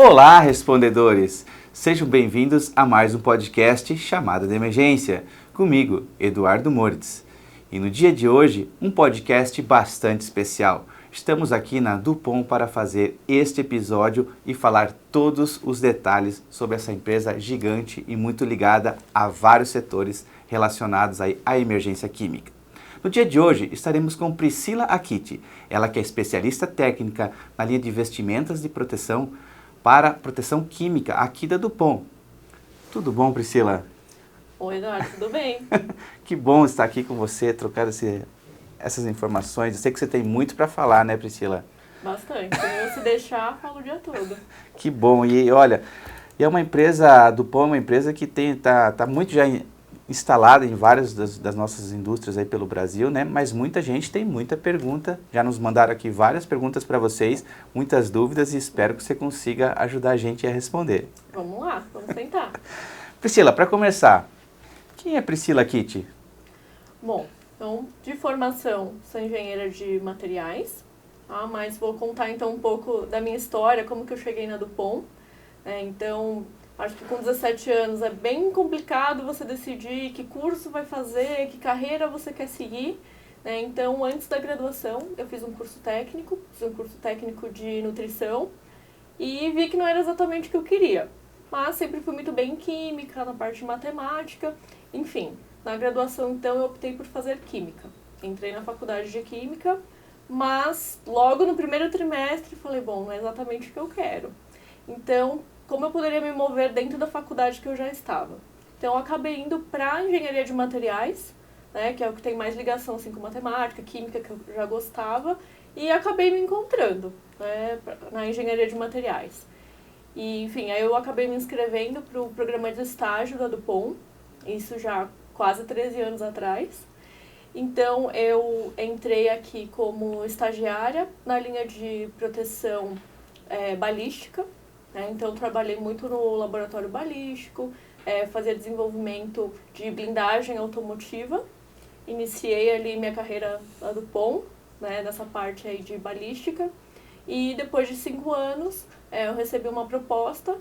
Olá, respondedores! Sejam bem-vindos a mais um podcast Chamada de Emergência, comigo, Eduardo Moritz. E no dia de hoje, um podcast bastante especial. Estamos aqui na Dupont para fazer este episódio e falar todos os detalhes sobre essa empresa gigante e muito ligada a vários setores relacionados aí à emergência química. No dia de hoje, estaremos com Priscila Akiti, ela que é especialista técnica na linha de vestimentas de proteção para proteção química aqui da Dupont. Tudo bom, Priscila? Oi, Eduardo, tudo bem? Que bom estar aqui com você, trocar essas informações. Eu sei que você tem muito para falar, né, Priscila? Bastante. Se deixar, falo o dia todo. Que bom. E olha, é uma empresa, a Dupont é uma empresa que tá muito já instalada em várias das nossas indústrias aí pelo Brasil, né? Mas muita gente tem muita pergunta. Já nos mandaram aqui várias perguntas para vocês, muitas dúvidas e espero que você consiga ajudar a gente a responder. Vamos lá, vamos tentar. Priscila, para começar, quem é Priscila Akiti? Bom, então, de formação, sou engenheira de materiais, tá? Mas vou contar então um pouco da minha história, como que eu cheguei na Dupont. Então, acho que com 17 anos é bem complicado você decidir que curso vai fazer, que carreira você quer seguir. Então, antes da graduação, eu fiz um curso técnico de nutrição e vi que não era exatamente o que eu queria. Mas sempre fui muito bem em química, na parte de matemática, enfim. Na graduação, então, eu optei por fazer química. Entrei na faculdade de química, mas logo no primeiro trimestre falei, bom, não é exatamente o que eu quero. Então, como eu poderia me mover dentro da faculdade que eu já estava? Então, eu acabei indo para engenharia de materiais, né, que é o que tem mais ligação assim, com matemática, química, que eu já gostava, e acabei me encontrando, né, na engenharia de materiais. E, enfim, aí eu acabei me inscrevendo para o programa de estágio da Dupont, isso já quase 13 anos atrás. Então, eu entrei aqui como estagiária na linha de proteção balística. Então, trabalhei muito no laboratório balístico, fazia desenvolvimento de blindagem automotiva. Iniciei ali minha carreira lá do Dupont, nessa parte aí de balística. E depois de 5 anos, eu recebi uma proposta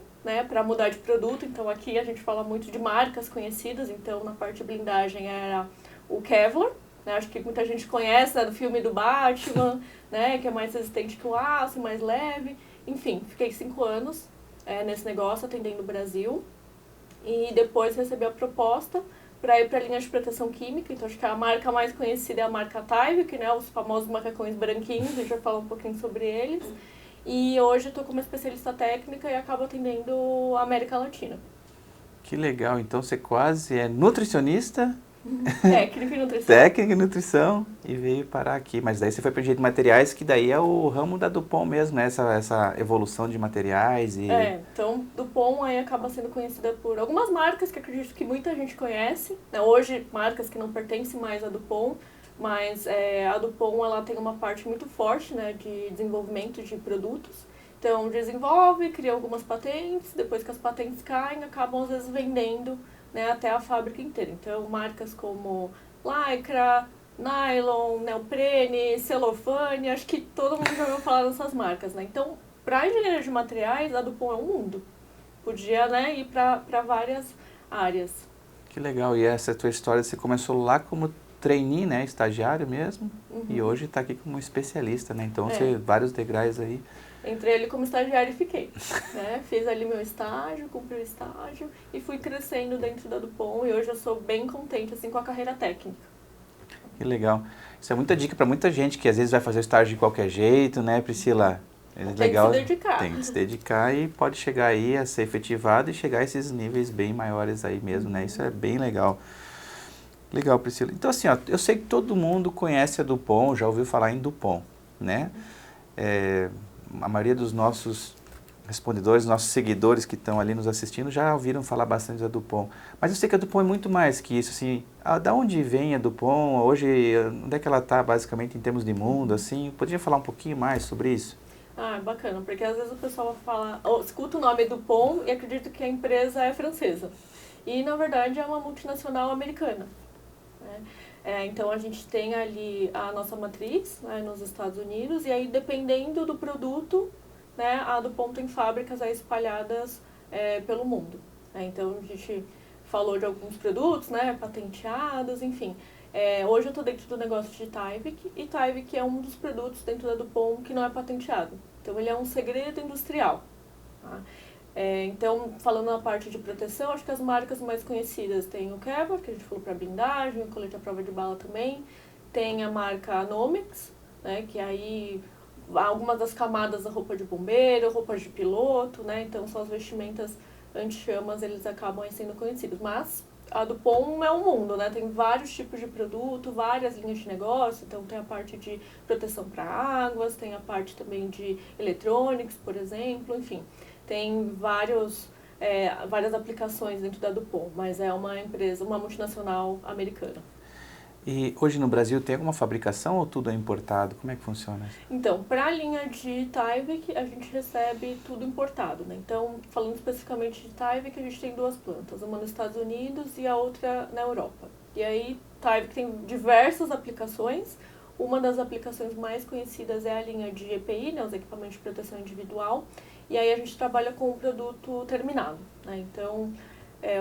para mudar de produto. Então, aqui a gente fala muito de marcas conhecidas. Então, na parte de blindagem era o Kevlar. Acho que muita gente conhece do filme do Batman, que é mais resistente que o aço, mais leve. Enfim, fiquei 5 anos nesse negócio, atendendo o Brasil. E depois recebi a proposta para ir para a linha de proteção química. Então, acho que a marca mais conhecida é a marca Tyvek, os famosos macacões branquinhos. A gente vai falar um pouquinho sobre eles. E hoje estou como especialista técnica e acabo atendendo a América Latina. Que legal. Então, você quase é nutricionista... Técnica e nutrição. Técnica e nutrição e veio parar aqui. Mas daí você foi para engenharia de materiais, que daí é o ramo da Dupont mesmo, né? Essa evolução de materiais e... Então Dupont aí acaba sendo conhecida por algumas marcas que acredito que muita gente conhece. Hoje, marcas que não pertencem mais à Dupont, mas a Dupont ela tem uma parte muito forte, de desenvolvimento de produtos. Então, desenvolve, cria algumas patentes, depois que as patentes caem, acabam às vezes vendendo até a fábrica inteira. Então, marcas como Lycra, Nylon, Neoprene, Celofane, acho que todo mundo já ouviu falar dessas marcas, Então, para a engenharia de materiais, a Dupont é um mundo. Podia, ir para várias áreas. Que legal. E essa tua história, você começou lá como trainee, estagiário mesmo, e hoje está aqui como especialista, Então, você vários degraus aí. Entrei ali como estagiária e fiquei, Fiz ali meu estágio, cumpri o estágio e fui crescendo dentro da Dupont e hoje eu sou bem contente assim com a carreira técnica. Que legal. Isso é muita dica para muita gente que às vezes vai fazer o estágio de qualquer jeito, Priscila? Tem que se dedicar. Tem que se dedicar e pode chegar aí a ser efetivado e chegar a esses níveis bem maiores aí mesmo, Isso é bem legal. Legal, Priscila. Então assim, eu sei que todo mundo conhece a Dupont, já ouviu falar em Dupont, A maioria dos nossos respondedores, nossos seguidores que estão ali nos assistindo já ouviram falar bastante da Dupont. Mas eu sei que a Dupont é muito mais que isso, assim. Da onde vem a Dupont? Hoje, onde é que ela está basicamente em termos de mundo, assim? Podia falar um pouquinho mais sobre isso? Bacana, porque às vezes o pessoal fala, escuta o nome Dupont e acredita que a empresa é francesa. E, na verdade, é uma multinacional americana. Então, a gente tem ali a nossa matriz nos Estados Unidos e aí, dependendo do produto, né, a DuPont tem fábricas aí espalhadas pelo mundo. Então, a gente falou de alguns produtos, né, patenteados, enfim. Hoje eu estou dentro do negócio de Tyvek, e Tyvek é um dos produtos dentro da DuPont que não é patenteado. Então, ele é um segredo industrial. Tá? Então, falando na parte de proteção, acho que as marcas mais conhecidas tem o Kevlar, que a gente falou para blindagem, o colete à prova de bala também. Tem a marca Nomex, né, que aí algumas das camadas da roupa de bombeiro, roupa de piloto, né, então são as vestimentas anti-chamas, eles acabam aí sendo conhecidos. Mas a DuPont é um mundo, né, tem vários tipos de produto, várias linhas de negócio, então tem a parte de proteção para águas, tem a parte também de eletrônicos, por exemplo, enfim. Tem várias aplicações dentro da DuPont, mas é uma empresa, uma multinacional americana. E hoje no Brasil tem alguma fabricação ou tudo é importado? Como é que funciona? Então, para a linha de Tyvek, a gente recebe tudo importado, né? Então, falando especificamente de Tyvek, a gente tem 2 plantas, uma nos Estados Unidos e a outra na Europa. E aí, Tyvek tem diversas aplicações. Uma das aplicações mais conhecidas é a linha de EPI, né, os equipamentos de proteção individual. E aí a gente trabalha com o produto terminado, né? Então,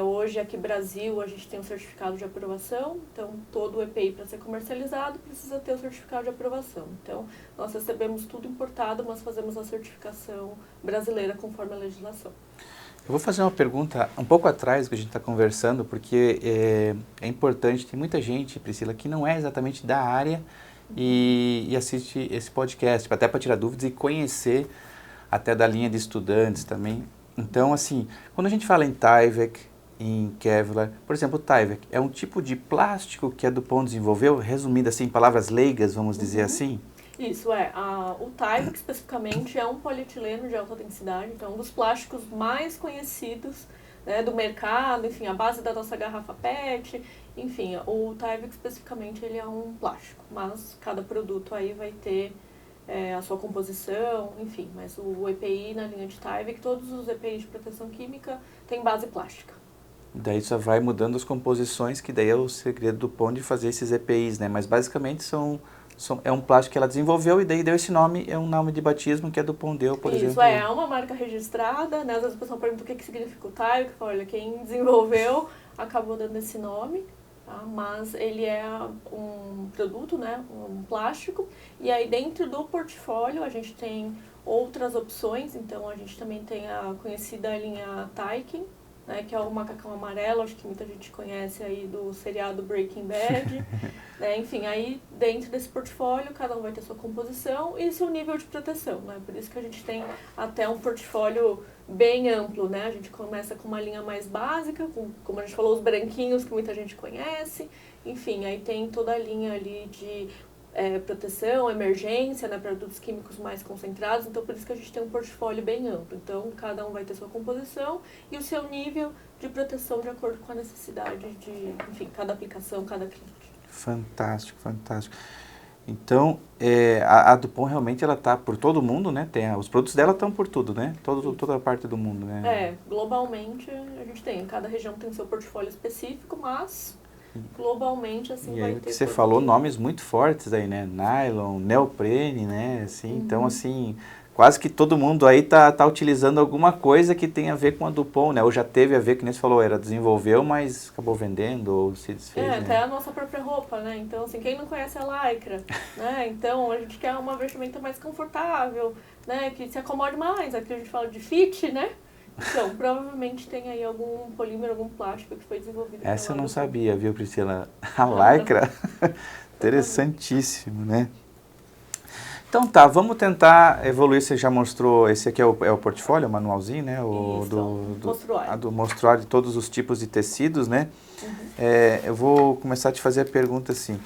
hoje aqui no Brasil a gente tem um certificado de aprovação, então todo o EPI para ser comercializado precisa ter o certificado de aprovação. Então, nós recebemos tudo importado, mas fazemos a certificação brasileira conforme a legislação. Eu vou fazer uma pergunta um pouco atrás do que a gente está conversando, porque é importante, tem muita gente, Priscila, que não é exatamente da área e assiste esse podcast, até para tirar dúvidas e conhecer até da linha de estudantes também. Então, assim, quando a gente fala em Tyvek, em Kevlar, por exemplo, o Tyvek é um tipo de plástico que a DuPont desenvolveu, resumindo assim, em palavras leigas, vamos dizer assim? Isso, o Tyvek especificamente é um polietileno de alta densidade, então é um dos plásticos mais conhecidos, né, do mercado, enfim, a base da nossa garrafa PET, enfim, o Tyvek especificamente ele é um plástico, mas cada produto aí vai ter a sua composição, enfim, mas o EPI na linha de Tyvek, todos os EPIs de proteção química têm base plástica. Daí só vai mudando as composições, que daí é o segredo do DuPont de fazer esses EPIs, né? Mas basicamente é um plástico que ela desenvolveu e daí deu esse nome, é um nome de batismo que a DuPont deu, por exemplo. Isso, é uma marca registrada, né? Às vezes o pessoal pergunta o que significa o Tyvek, olha, quem desenvolveu acabou dando esse nome. Tá? Mas ele é um produto, né, um plástico, e aí dentro do portfólio a gente tem outras opções, então a gente também tem a conhecida linha Tyken, né, que é o macacão amarelo, acho que muita gente conhece aí do seriado Breaking Bad, né, enfim, aí dentro desse portfólio cada um vai ter sua composição e seu nível de proteção, né, por isso que a gente tem até um portfólio bem amplo, né, a gente começa com uma linha mais básica, como a gente falou, os branquinhos que muita gente conhece, enfim, aí tem toda a linha ali de proteção, emergência, né, produtos químicos mais concentrados, então por isso que a gente tem um portfólio bem amplo. Então, cada um vai ter sua composição e o seu nível de proteção de acordo com a necessidade de, enfim, cada aplicação, cada cliente. Fantástico, fantástico. Então, a DuPont realmente ela está por todo mundo, né? Os produtos dela estão por tudo, né? Toda a parte do mundo, né? Globalmente a gente tem, cada região tem seu portfólio específico, mas globalmente assim e vai aí, ter. você falou nomes muito fortes aí, né? Nylon, neoprene, né? Assim, então, assim, quase que todo mundo aí tá utilizando alguma coisa que tem a ver com a DuPont, né? Ou já teve a ver, que nem você falou, desenvolveu, mas acabou vendendo ou se desfez, né? Até a nossa própria roupa, né? Então, assim, quem não conhece a Lycra, né? Então, a gente quer uma vestimenta mais confortável, né? Que se acomode mais, aqui a gente fala de fit, né? Então, provavelmente tem aí algum polímero, algum plástico que foi desenvolvido. Essa eu não sabia, viu, Priscila? A Lycra, interessantíssimo, né? Então tá, vamos tentar evoluir. Você já mostrou, esse aqui é o portfólio, o manualzinho, né? Do mostruário de todos os tipos de tecidos, né? Eu vou começar a te fazer a pergunta assim.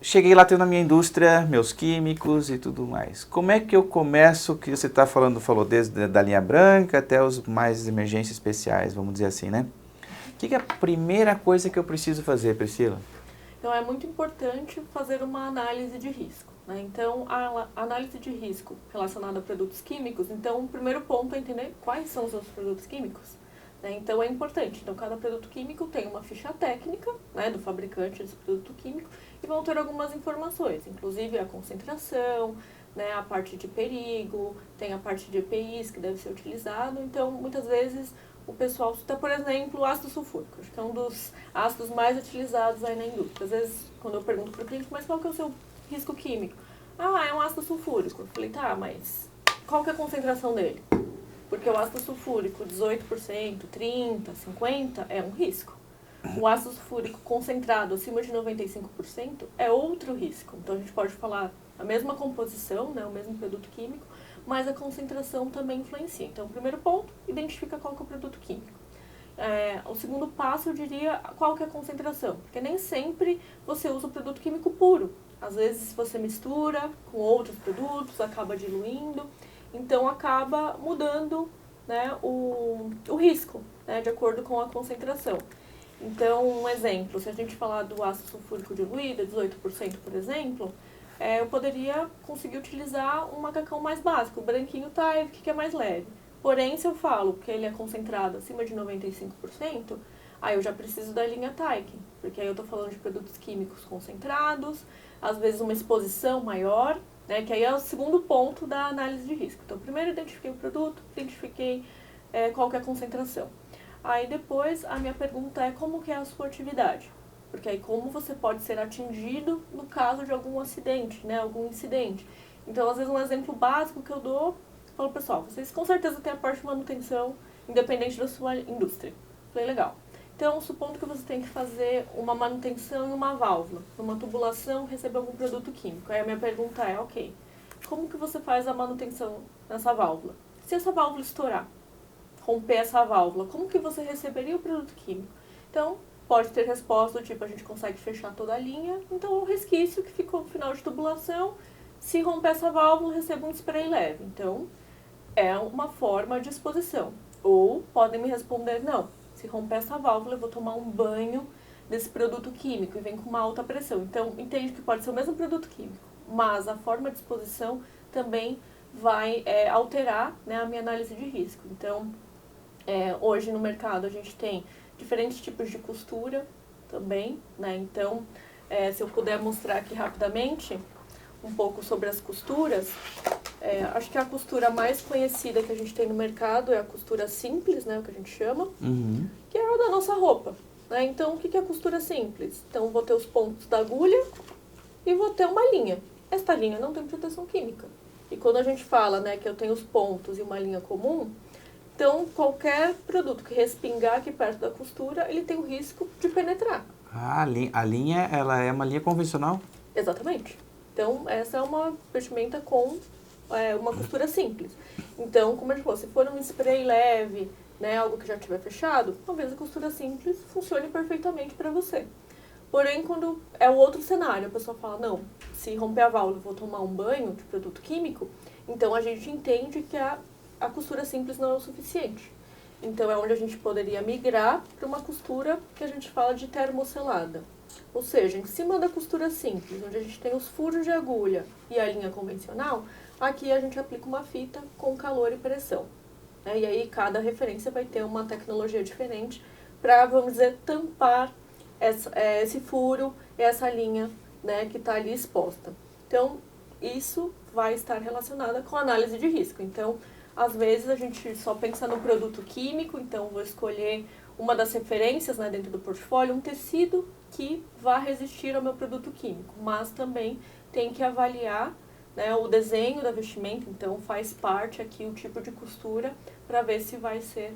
Cheguei lá tendo a minha indústria, meus químicos e tudo mais. Como é que eu começo, que você falou desde da linha branca até os mais emergências especiais, vamos dizer assim, né? O que é a primeira coisa que eu preciso fazer, Priscila? Então, é muito importante fazer uma análise de risco, né? Então, a análise de risco relacionada a produtos químicos, então, o primeiro ponto é entender quais são os seus produtos químicos. né? Então é importante. Então cada produto químico tem uma ficha técnica, né, do fabricante desse produto químico e vão ter algumas informações, inclusive a concentração, né, a parte de perigo, tem a parte de EPIs que deve ser utilizado. Então muitas vezes o pessoal cita, por exemplo, o ácido sulfúrico, acho que é um dos ácidos mais utilizados aí na indústria. Às vezes, quando eu pergunto para o cliente, mas qual que é o seu risco químico? Ah, é um ácido sulfúrico. Eu falei, tá, mas qual que é a concentração dele? Porque o ácido sulfúrico, 18%, 30%, 50% é um risco. O ácido sulfúrico concentrado acima de 95% é outro risco. Então a gente pode falar a mesma composição, né, o mesmo produto químico, mas a concentração também influencia. Então, o primeiro ponto, identifica qual que é o produto químico. O segundo passo, eu diria, qual que é a concentração. Porque nem sempre você usa o produto químico puro. Às vezes você mistura com outros produtos, acaba diluindo, então acaba mudando, né, o risco, né, de acordo com a concentração. Então, um exemplo, se a gente falar do ácido sulfúrico diluído, 18%, por exemplo, eu poderia conseguir utilizar um macacão mais básico, o branquinho Tyvek, que é mais leve. Porém, se eu falo que ele é concentrado acima de 95%, aí eu já preciso da linha Tyvek, porque aí eu estou falando de produtos químicos concentrados, às vezes uma exposição maior, né, que aí é o segundo ponto da análise de risco. Então, primeiro identifiquei o produto, identifiquei qual que é a concentração. Aí depois a minha pergunta é como que é a sua atividade. Porque aí como você pode ser atingido no caso de algum acidente, né, algum incidente. Então, às vezes, um exemplo básico que eu dou, eu falo, pessoal, vocês com certeza têm a parte de manutenção independente da sua indústria. Falei, legal. Então, supondo que você tem que fazer uma manutenção em uma válvula, numa tubulação, receber algum produto químico. Aí a minha pergunta é, ok, como que você faz a manutenção nessa válvula? Se essa válvula estourar, romper essa válvula, como que você receberia o produto químico? Então, pode ter resposta do tipo, a gente consegue fechar toda a linha, então o resquício que ficou no final de tubulação, se romper essa válvula, receba um spray leve. Então, é uma forma de exposição. Ou podem me responder, não, se romper essa válvula, eu vou tomar um banho desse produto químico e vem com uma alta pressão. Então, entende que pode ser o mesmo produto químico, mas a forma de exposição também vai alterar, né, a minha análise de risco. Então, hoje no mercado a gente tem diferentes tipos de costura também, né? Então, se eu puder mostrar aqui rapidamente um pouco sobre as costuras, acho que a costura mais conhecida que a gente tem no mercado é a costura simples, né, o que a gente chama, que é a da nossa roupa, né? Então, o que é a costura simples? Então, vou ter os pontos da agulha e vou ter uma linha. Esta linha não tem proteção química. E quando a gente fala, né, que eu tenho os pontos e uma linha comum, então, qualquer produto que respingar aqui perto da costura, ele tem o risco de penetrar. Ah, a linha, ela é uma linha convencional? Exatamente. Então, essa é uma vestimenta com uma costura simples. Então, como a gente falou, se for um spray leve, né, algo que já estiver fechado, talvez a costura simples funcione perfeitamente para você. Porém, quando é o outro cenário, a pessoa fala, não, se romper a válvula eu vou tomar um banho de produto químico, então a gente entende que a costura simples não é o suficiente. Então, é onde a gente poderia migrar para uma costura que a gente fala de termoselada. Ou seja, em cima da costura simples, onde a gente tem os furos de agulha e a linha convencional, aqui a gente aplica uma fita com calor e pressão. E aí, cada referência vai ter uma tecnologia diferente para, vamos dizer, tampar esse furo, essa linha, né, que está ali exposta. Então, isso vai estar relacionado com a análise de risco. Então, às vezes a gente só pensa no produto químico, então vou escolher uma das referências, né, dentro do portfólio, um tecido que vá resistir ao meu produto químico, mas também tem que avaliar, né, o desenho da vestimenta, então faz parte aqui o tipo de costura para ver se vai ser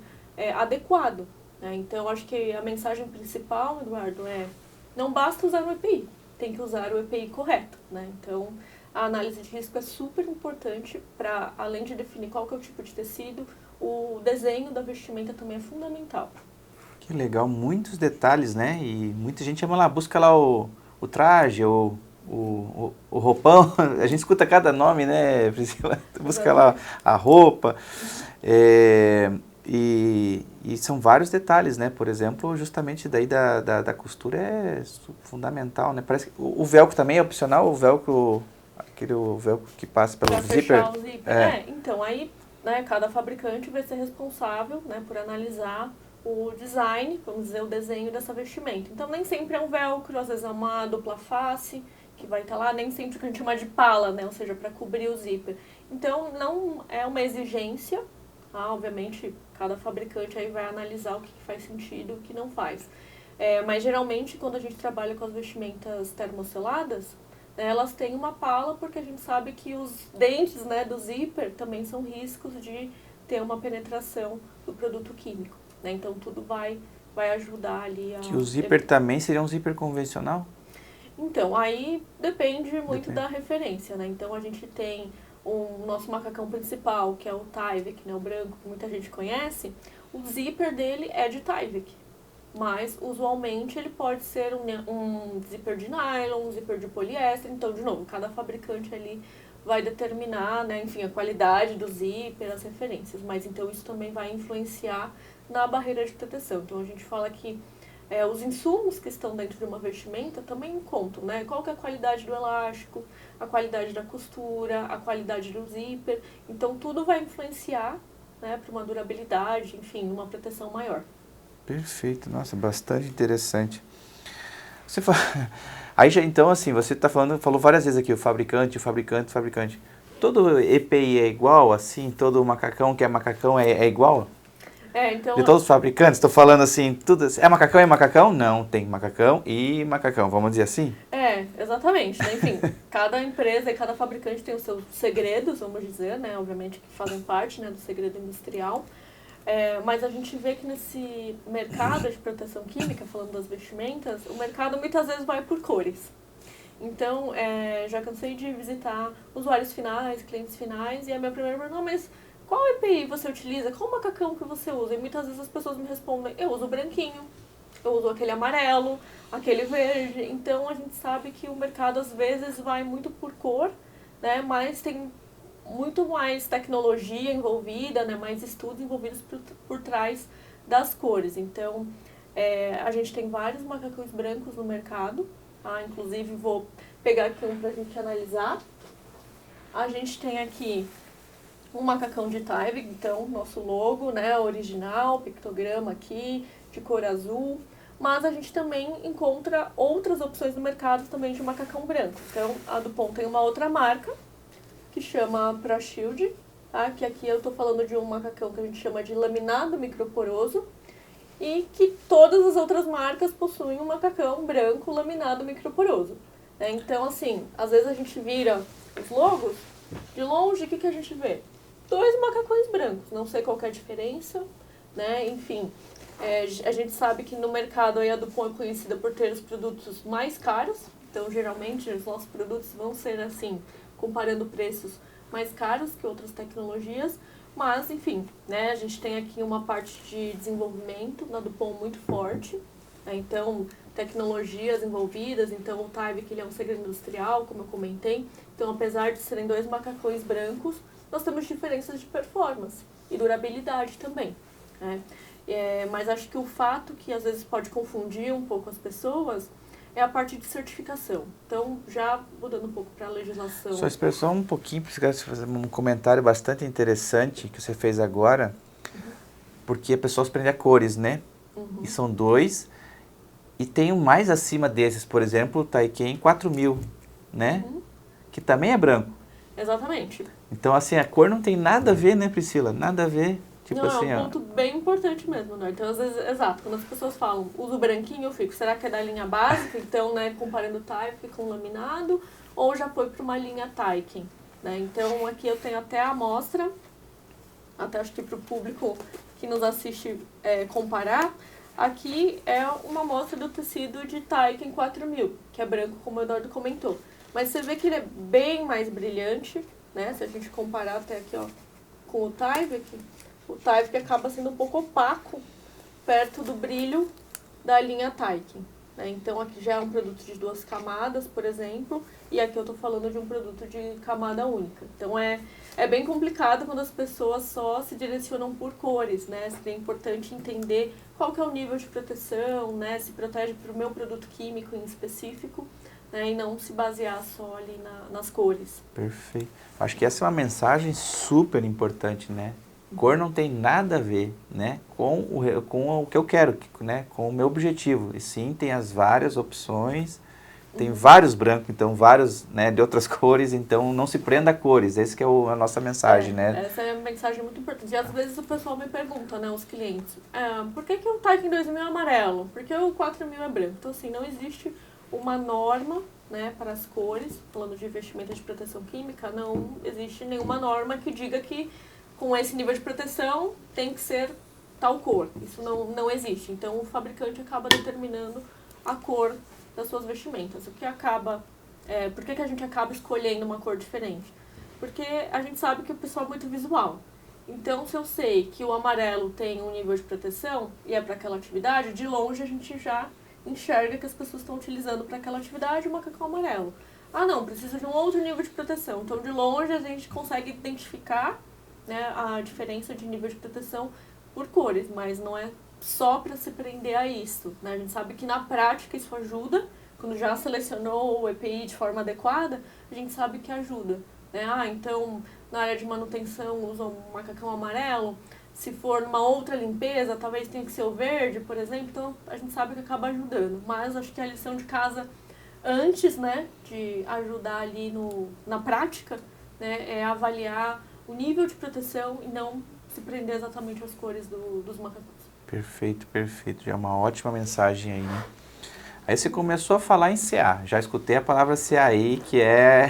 adequado. Né? Então, acho que a mensagem principal, Eduardo, não basta usar o EPI, tem que usar o EPI correto. Né? Então, a análise de risco é super importante para, além de definir qual que é o tipo de tecido, o desenho da vestimenta também é fundamental. Que legal, muitos detalhes, né? E muita gente chama lá, busca lá o traje, o roupão. A gente escuta cada nome, né, Priscila? Busca lá a roupa. E são vários detalhes, né? Por exemplo, justamente daí da costura é fundamental, né? Parece que o velcro também é opcional, o velcro que passa pelo zíper. Fechar o zíper. Então, aí, né, cada fabricante vai ser responsável, né, por analisar o design, vamos dizer, o desenho dessa vestimenta. Então, nem sempre é um velcro, às vezes é uma dupla face que vai estar lá, nem sempre que a gente chama de pala, né? Ou seja, para cobrir o zíper. Então, não é uma exigência, tá? Obviamente, cada fabricante aí vai analisar o que faz sentido e o que não faz. Mas, geralmente, quando a gente trabalha com as vestimentas termoseladas, né, elas têm uma pala porque a gente sabe que os dentes, né, do zíper também são riscos de ter uma penetração do produto químico. Né? Então, tudo vai ajudar ali a... Que o zíper também seria um zíper convencional? Então, aí depende muito da referência, né? Então, a gente tem o nosso macacão principal, que é o Tyvek, né? O branco, que muita gente conhece. O zíper dele é de Tyvek, mas, usualmente, ele pode ser um zíper de nylon, um zíper de poliéster. Então, de novo, cada fabricante ali vai determinar, né? Enfim, a qualidade do zíper, as referências. Mas, então, isso também vai influenciar na barreira de proteção. Então, a gente fala que os insumos que estão dentro de uma vestimenta também contam, né? Qual que é a qualidade do elástico, a qualidade da costura, a qualidade do zíper. Então, tudo vai influenciar, né, para uma durabilidade, enfim, uma proteção maior. Perfeito, nossa, bastante interessante. Você fala... Aí já, então, assim, você está falou várias vezes aqui, o fabricante. Todo EPI é igual, assim? Todo macacão que é macacão é igual? Então, De todos os fabricantes? Estou falando assim, tudo é macacão e macacão? Não, tem macacão e macacão, vamos dizer assim? Exatamente. Né? Enfim, cada empresa e cada fabricante tem os seus segredos, vamos dizer, né? Obviamente que fazem parte, né, do segredo industrial. Mas a gente vê que nesse mercado de proteção química, falando das vestimentas, o mercado muitas vezes vai por cores. Então, já cansei de visitar usuários finais, clientes finais, e a minha primeira pergunta, mas qual EPI você utiliza? Qual macacão que você usa? E muitas vezes as pessoas me respondem, eu uso o branquinho, eu uso aquele amarelo, aquele verde. Então, a gente sabe que o mercado às vezes vai muito por cor, né? Mas tem muito mais tecnologia envolvida, né? Mais estudos envolvidos por trás das cores. Então, a gente tem vários macacões brancos no mercado, tá? Inclusive, vou pegar aqui um pra gente analisar. A gente tem aqui um macacão de Tyvek, então, nosso logo, né, original, pictograma aqui, de cor azul. Mas a gente também encontra outras opções no mercado também de macacão branco. Então, a Dupont tem uma outra marca, que chama ProShield, tá? Que aqui eu tô falando de um macacão que a gente chama de laminado microporoso, e que todas as outras marcas possuem um macacão branco laminado microporoso. Né? Então, assim, às vezes a gente vira os logos, de longe, o que a gente vê? 2 macacões brancos, não sei qual que é a diferença, né? Enfim, a gente sabe que no mercado aí a Dupont é conhecida por ter os produtos mais caros, então geralmente os nossos produtos vão ser assim, comparando preços mais caros que outras tecnologias, mas enfim, né? A gente tem aqui uma parte de desenvolvimento na Dupont muito forte, né? Então tecnologias envolvidas, então o Tyvek ele é um segredo industrial, como eu comentei, então apesar de serem 2 macacões brancos, nós temos diferenças de performance e durabilidade também, né? Mas acho que o fato que às vezes pode confundir um pouco as pessoas é a parte de certificação. Então, já mudando um pouco para a legislação. Só expressou um pouquinho, para fazer um comentário bastante interessante que você fez agora, porque a pessoa aprende a cores, né? E são 2, e tem um mais acima desses, por exemplo, o Taiken 4000, né? Que também é branco. Exatamente. Então, assim, a cor não tem nada a ver, né, Priscila? Nada a ver. Tipo não, assim, é um ponto bem importante mesmo, né? Então, às vezes, exato, quando as pessoas falam, uso branquinho, eu fico, será que é da linha básica? Então, né, comparando o Tyvek com o laminado, ou já foi para uma linha Taiken, né? Então, aqui eu tenho até a amostra, até acho que para o público que nos assiste comparar, aqui é uma amostra do tecido de Taiken 4000, que é branco, como o Eduardo comentou. Mas você vê que ele é bem mais brilhante, né? Se a gente comparar até aqui, ó, com o Tyvek acaba sendo um pouco opaco perto do brilho da linha Taiken. Né? Então, aqui já é um produto de 2 camadas, por exemplo, e aqui eu estou falando de um produto de camada única. Então, é bem complicado quando as pessoas só se direcionam por cores, né? Seria importante entender qual que é o nível de proteção, né? Se protege para o meu produto químico em específico, né? E não se basear só ali nas cores. Perfeito. Acho que essa é uma mensagem super importante, né? Cor não tem nada a ver, né, com o que eu quero, né, com o meu objetivo. E sim, tem as várias opções, tem vários brancos, então vários, né, de outras cores, então não se prenda a cores. Esse que é a nossa mensagem, né? Essa é a mensagem muito importante. E às vezes o pessoal me pergunta, né, os clientes, por que o Taycan 2000 é amarelo? Por que o 4000 é branco? Então, assim, não existe uma norma, né, para as cores, falando de vestimenta de proteção química, não existe nenhuma norma que diga que com esse nível de proteção tem que ser tal cor. Isso não existe. Então, o fabricante acaba determinando a cor das suas vestimentas. O que acaba... por que a gente acaba escolhendo uma cor diferente? Porque a gente sabe que o pessoal é muito visual. Então, se eu sei que o amarelo tem um nível de proteção e é para aquela atividade, de longe a gente já enxerga que as pessoas estão utilizando para aquela atividade o macacão amarelo. Ah, não, precisa de um outro nível de proteção. Então, de longe a gente consegue identificar, né, a diferença de nível de proteção por cores, mas não é só para se prender a isso, né? A gente sabe que na prática isso ajuda, quando já selecionou o EPI de forma adequada, a gente sabe que ajuda, né? Então na área de manutenção usa um macacão amarelo, se for numa outra limpeza talvez tenha que ser o verde, por exemplo, então a gente sabe que acaba ajudando, mas acho que a lição de casa antes, né, de ajudar ali na prática, né, é avaliar o nível de proteção e não se prender exatamente às cores dos macacões. Perfeito, perfeito. Já é uma ótima mensagem aí, né? Aí você começou a falar em CA. Já escutei a palavra CA aí, que é...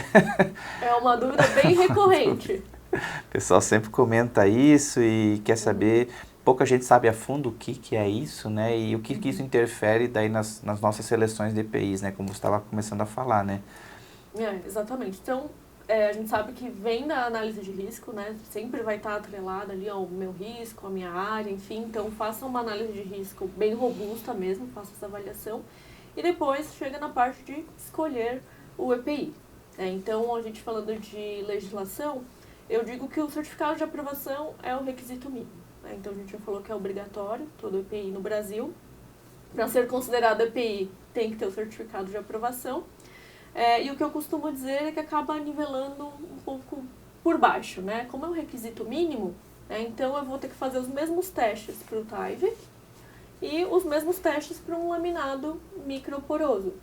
É uma dúvida bem recorrente. O pessoal sempre comenta isso e quer saber... Pouca gente sabe a fundo o que é isso, né? E o que isso interfere daí nas nossas seleções de EPIs, né? Como você estava começando a falar, né? Exatamente. Então, a gente sabe que vem da análise de risco, né? Sempre vai estar atrelada ali ao meu risco, à minha área, enfim. Então, faça uma análise de risco bem robusta mesmo, faça essa avaliação. E depois chega na parte de escolher o EPI. Então, a gente falando de legislação, eu digo que o certificado de aprovação é o requisito mínimo. Então, a gente já falou que é obrigatório, todo EPI no Brasil. Para ser considerado EPI, tem que ter o certificado de aprovação. E o que eu costumo dizer é que acaba nivelando um pouco por baixo, né? Como é um requisito mínimo, então eu vou ter que fazer os mesmos testes para o Tyvek e os mesmos testes para um laminado microporoso.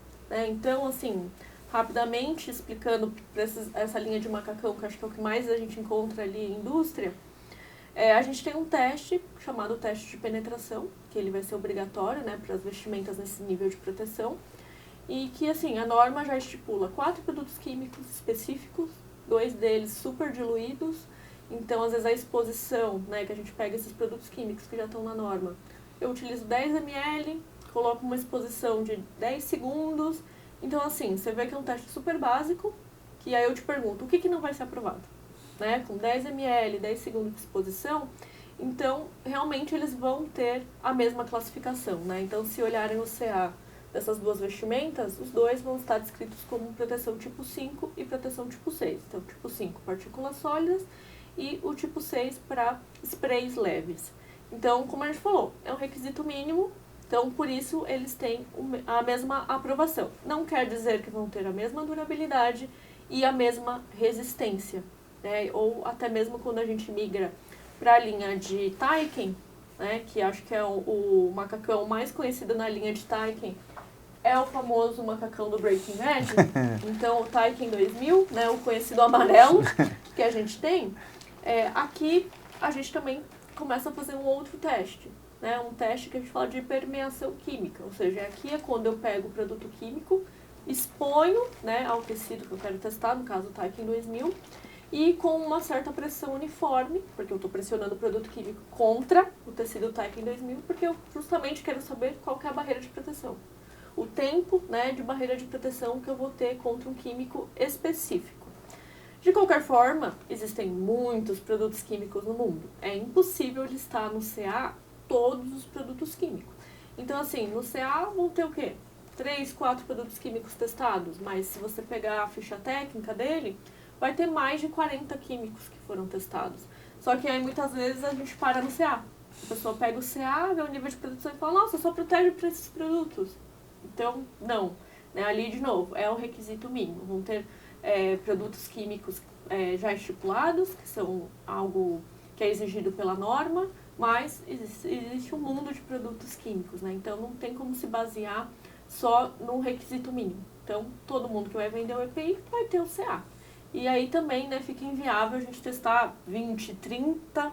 Então, assim, rapidamente explicando essa linha de macacão, que acho que é o que mais a gente encontra ali em indústria, a gente tem um teste chamado teste de penetração, que ele vai ser obrigatório, né, para as vestimentas nesse nível de proteção. E que, assim, a norma já estipula 4 produtos químicos específicos, 2 deles super diluídos. Então, às vezes, a exposição, né, que a gente pega esses produtos químicos que já estão na norma, eu utilizo 10 ml, coloco uma exposição de 10 segundos. Então, assim, você vê que é um teste super básico, que aí eu te pergunto, o que não vai ser aprovado? Né? Com 10 ml, 10 segundos de exposição, então, realmente, eles vão ter a mesma classificação, né? Então, se olharem o CA dessas duas vestimentas, os dois vão estar descritos como proteção tipo 5 e proteção tipo 6. Então, tipo 5, partículas sólidas, e o tipo 6 para sprays leves. Então, como a gente falou, é um requisito mínimo, então, por isso, eles têm a mesma aprovação. Não quer dizer que vão ter a mesma durabilidade e a mesma resistência, né? Ou até mesmo quando a gente migra para a linha de Taycan, né, que acho que é o macacão mais conhecido na linha de Taycan, é o famoso macacão do Breaking Bad. Então, o Taycan 2000, né, o conhecido amarelo que a gente tem, aqui a gente também começa a fazer um outro teste. Né, um teste que a gente fala de permeação química. Ou seja, aqui é quando eu pego o produto químico, exponho, né, ao tecido que eu quero testar, no caso o Taycan 2000, e com uma certa pressão uniforme, porque eu estou pressionando o produto químico contra o tecido Taycan 2000, porque eu justamente quero saber qual que é a barreira de proteção. O tempo, né, de barreira de proteção que eu vou ter contra um químico específico. De qualquer forma, existem muitos produtos químicos no mundo. É impossível listar no CA todos os produtos químicos. Então, assim, no CA vão ter o quê? 3, 4 produtos químicos testados, mas se você pegar a ficha técnica dele, vai ter mais de 40 químicos que foram testados. Só que aí, muitas vezes, a gente para no CA. A pessoa pega o CA, vê o nível de proteção e fala, nossa, só protege para esses produtos. Então, não. Né? Ali, de novo, é o requisito mínimo. Vão ter produtos químicos já estipulados, que são algo que é exigido pela norma, mas existe um mundo de produtos químicos, né? Então não tem como se basear só num requisito mínimo. Então todo mundo que vai vender o EPI vai ter o CA. E aí também, né, fica inviável a gente testar 20, 30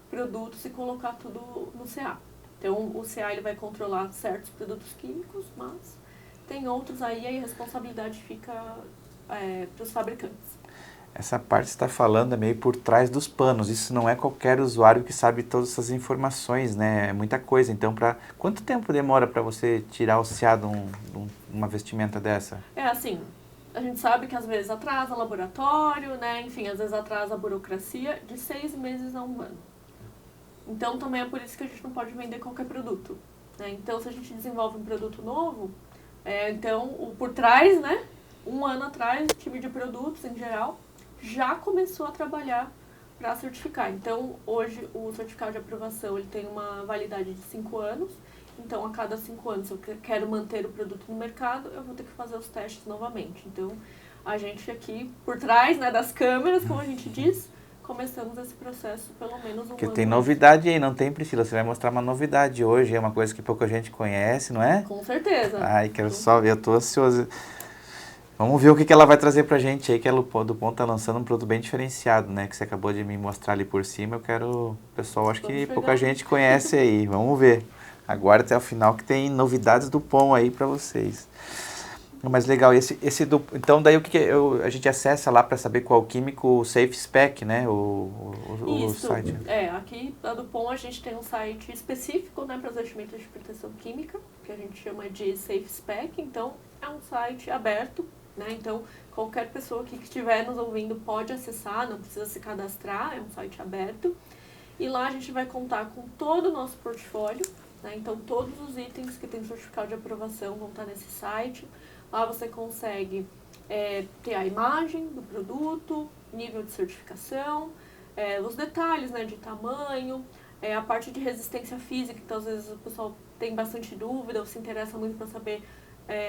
produtos e colocar tudo no CA. Então o CA ele vai controlar certos produtos químicos, mas tem outros aí a responsabilidade fica para os fabricantes. Essa parte que você está falando é meio por trás dos panos. Isso não é qualquer usuário que sabe todas essas informações, né? É muita coisa. Então, quanto tempo demora para você tirar o CA de uma vestimenta dessa? É assim, a gente sabe que às vezes atrasa laboratório, né? Enfim, às vezes atrasa a burocracia de 6 meses a 1 ano. Então também é por isso que a gente não pode vender qualquer produto, né? Então se a gente desenvolve um produto novo, então por trás, né? 1 ano atrás, o time de produtos em geral já começou a trabalhar para certificar. Então hoje o certificado de aprovação ele tem uma validade de 5 anos. Então, a cada 5 anos, se eu quero manter o produto no mercado, eu vou ter que fazer os testes novamente. Então, a gente aqui, por trás, né, das câmeras, como a gente diz, começamos esse processo pelo menos 1 ano. Porque tem novidade aí, não tem, Priscila? Você vai mostrar uma novidade hoje, é uma coisa que pouca gente conhece, não é? Com certeza. Ai, quero só ver, eu tô ansioso. Vamos ver o que ela vai trazer pra gente aí, que ela do Ponto tá lançando um produto bem diferenciado, né? Que você acabou de me mostrar ali por cima, eu quero... Pessoal, acho que pouca gente conhece aí, vamos ver. Agora até o final que tem novidades do POM aí para vocês. Mas legal, então daí o que a gente acessa lá para saber qual químico, o Safe Spec, né? O site. Aqui a do POM a gente tem um site específico, né, para as vestimentas de proteção química, que a gente chama de Safe Spec, então é um site aberto, né? Então qualquer pessoa que estiver nos ouvindo pode acessar, não precisa se cadastrar, é um site aberto. E lá a gente vai contar com todo o nosso portfólio, né? Então todos os itens que tem certificado de aprovação vão estar nesse site. Lá você consegue ter a imagem do produto, nível de certificação, os detalhes, né, de tamanho, a parte de resistência física, então às vezes o pessoal tem bastante dúvida ou se interessa muito para saber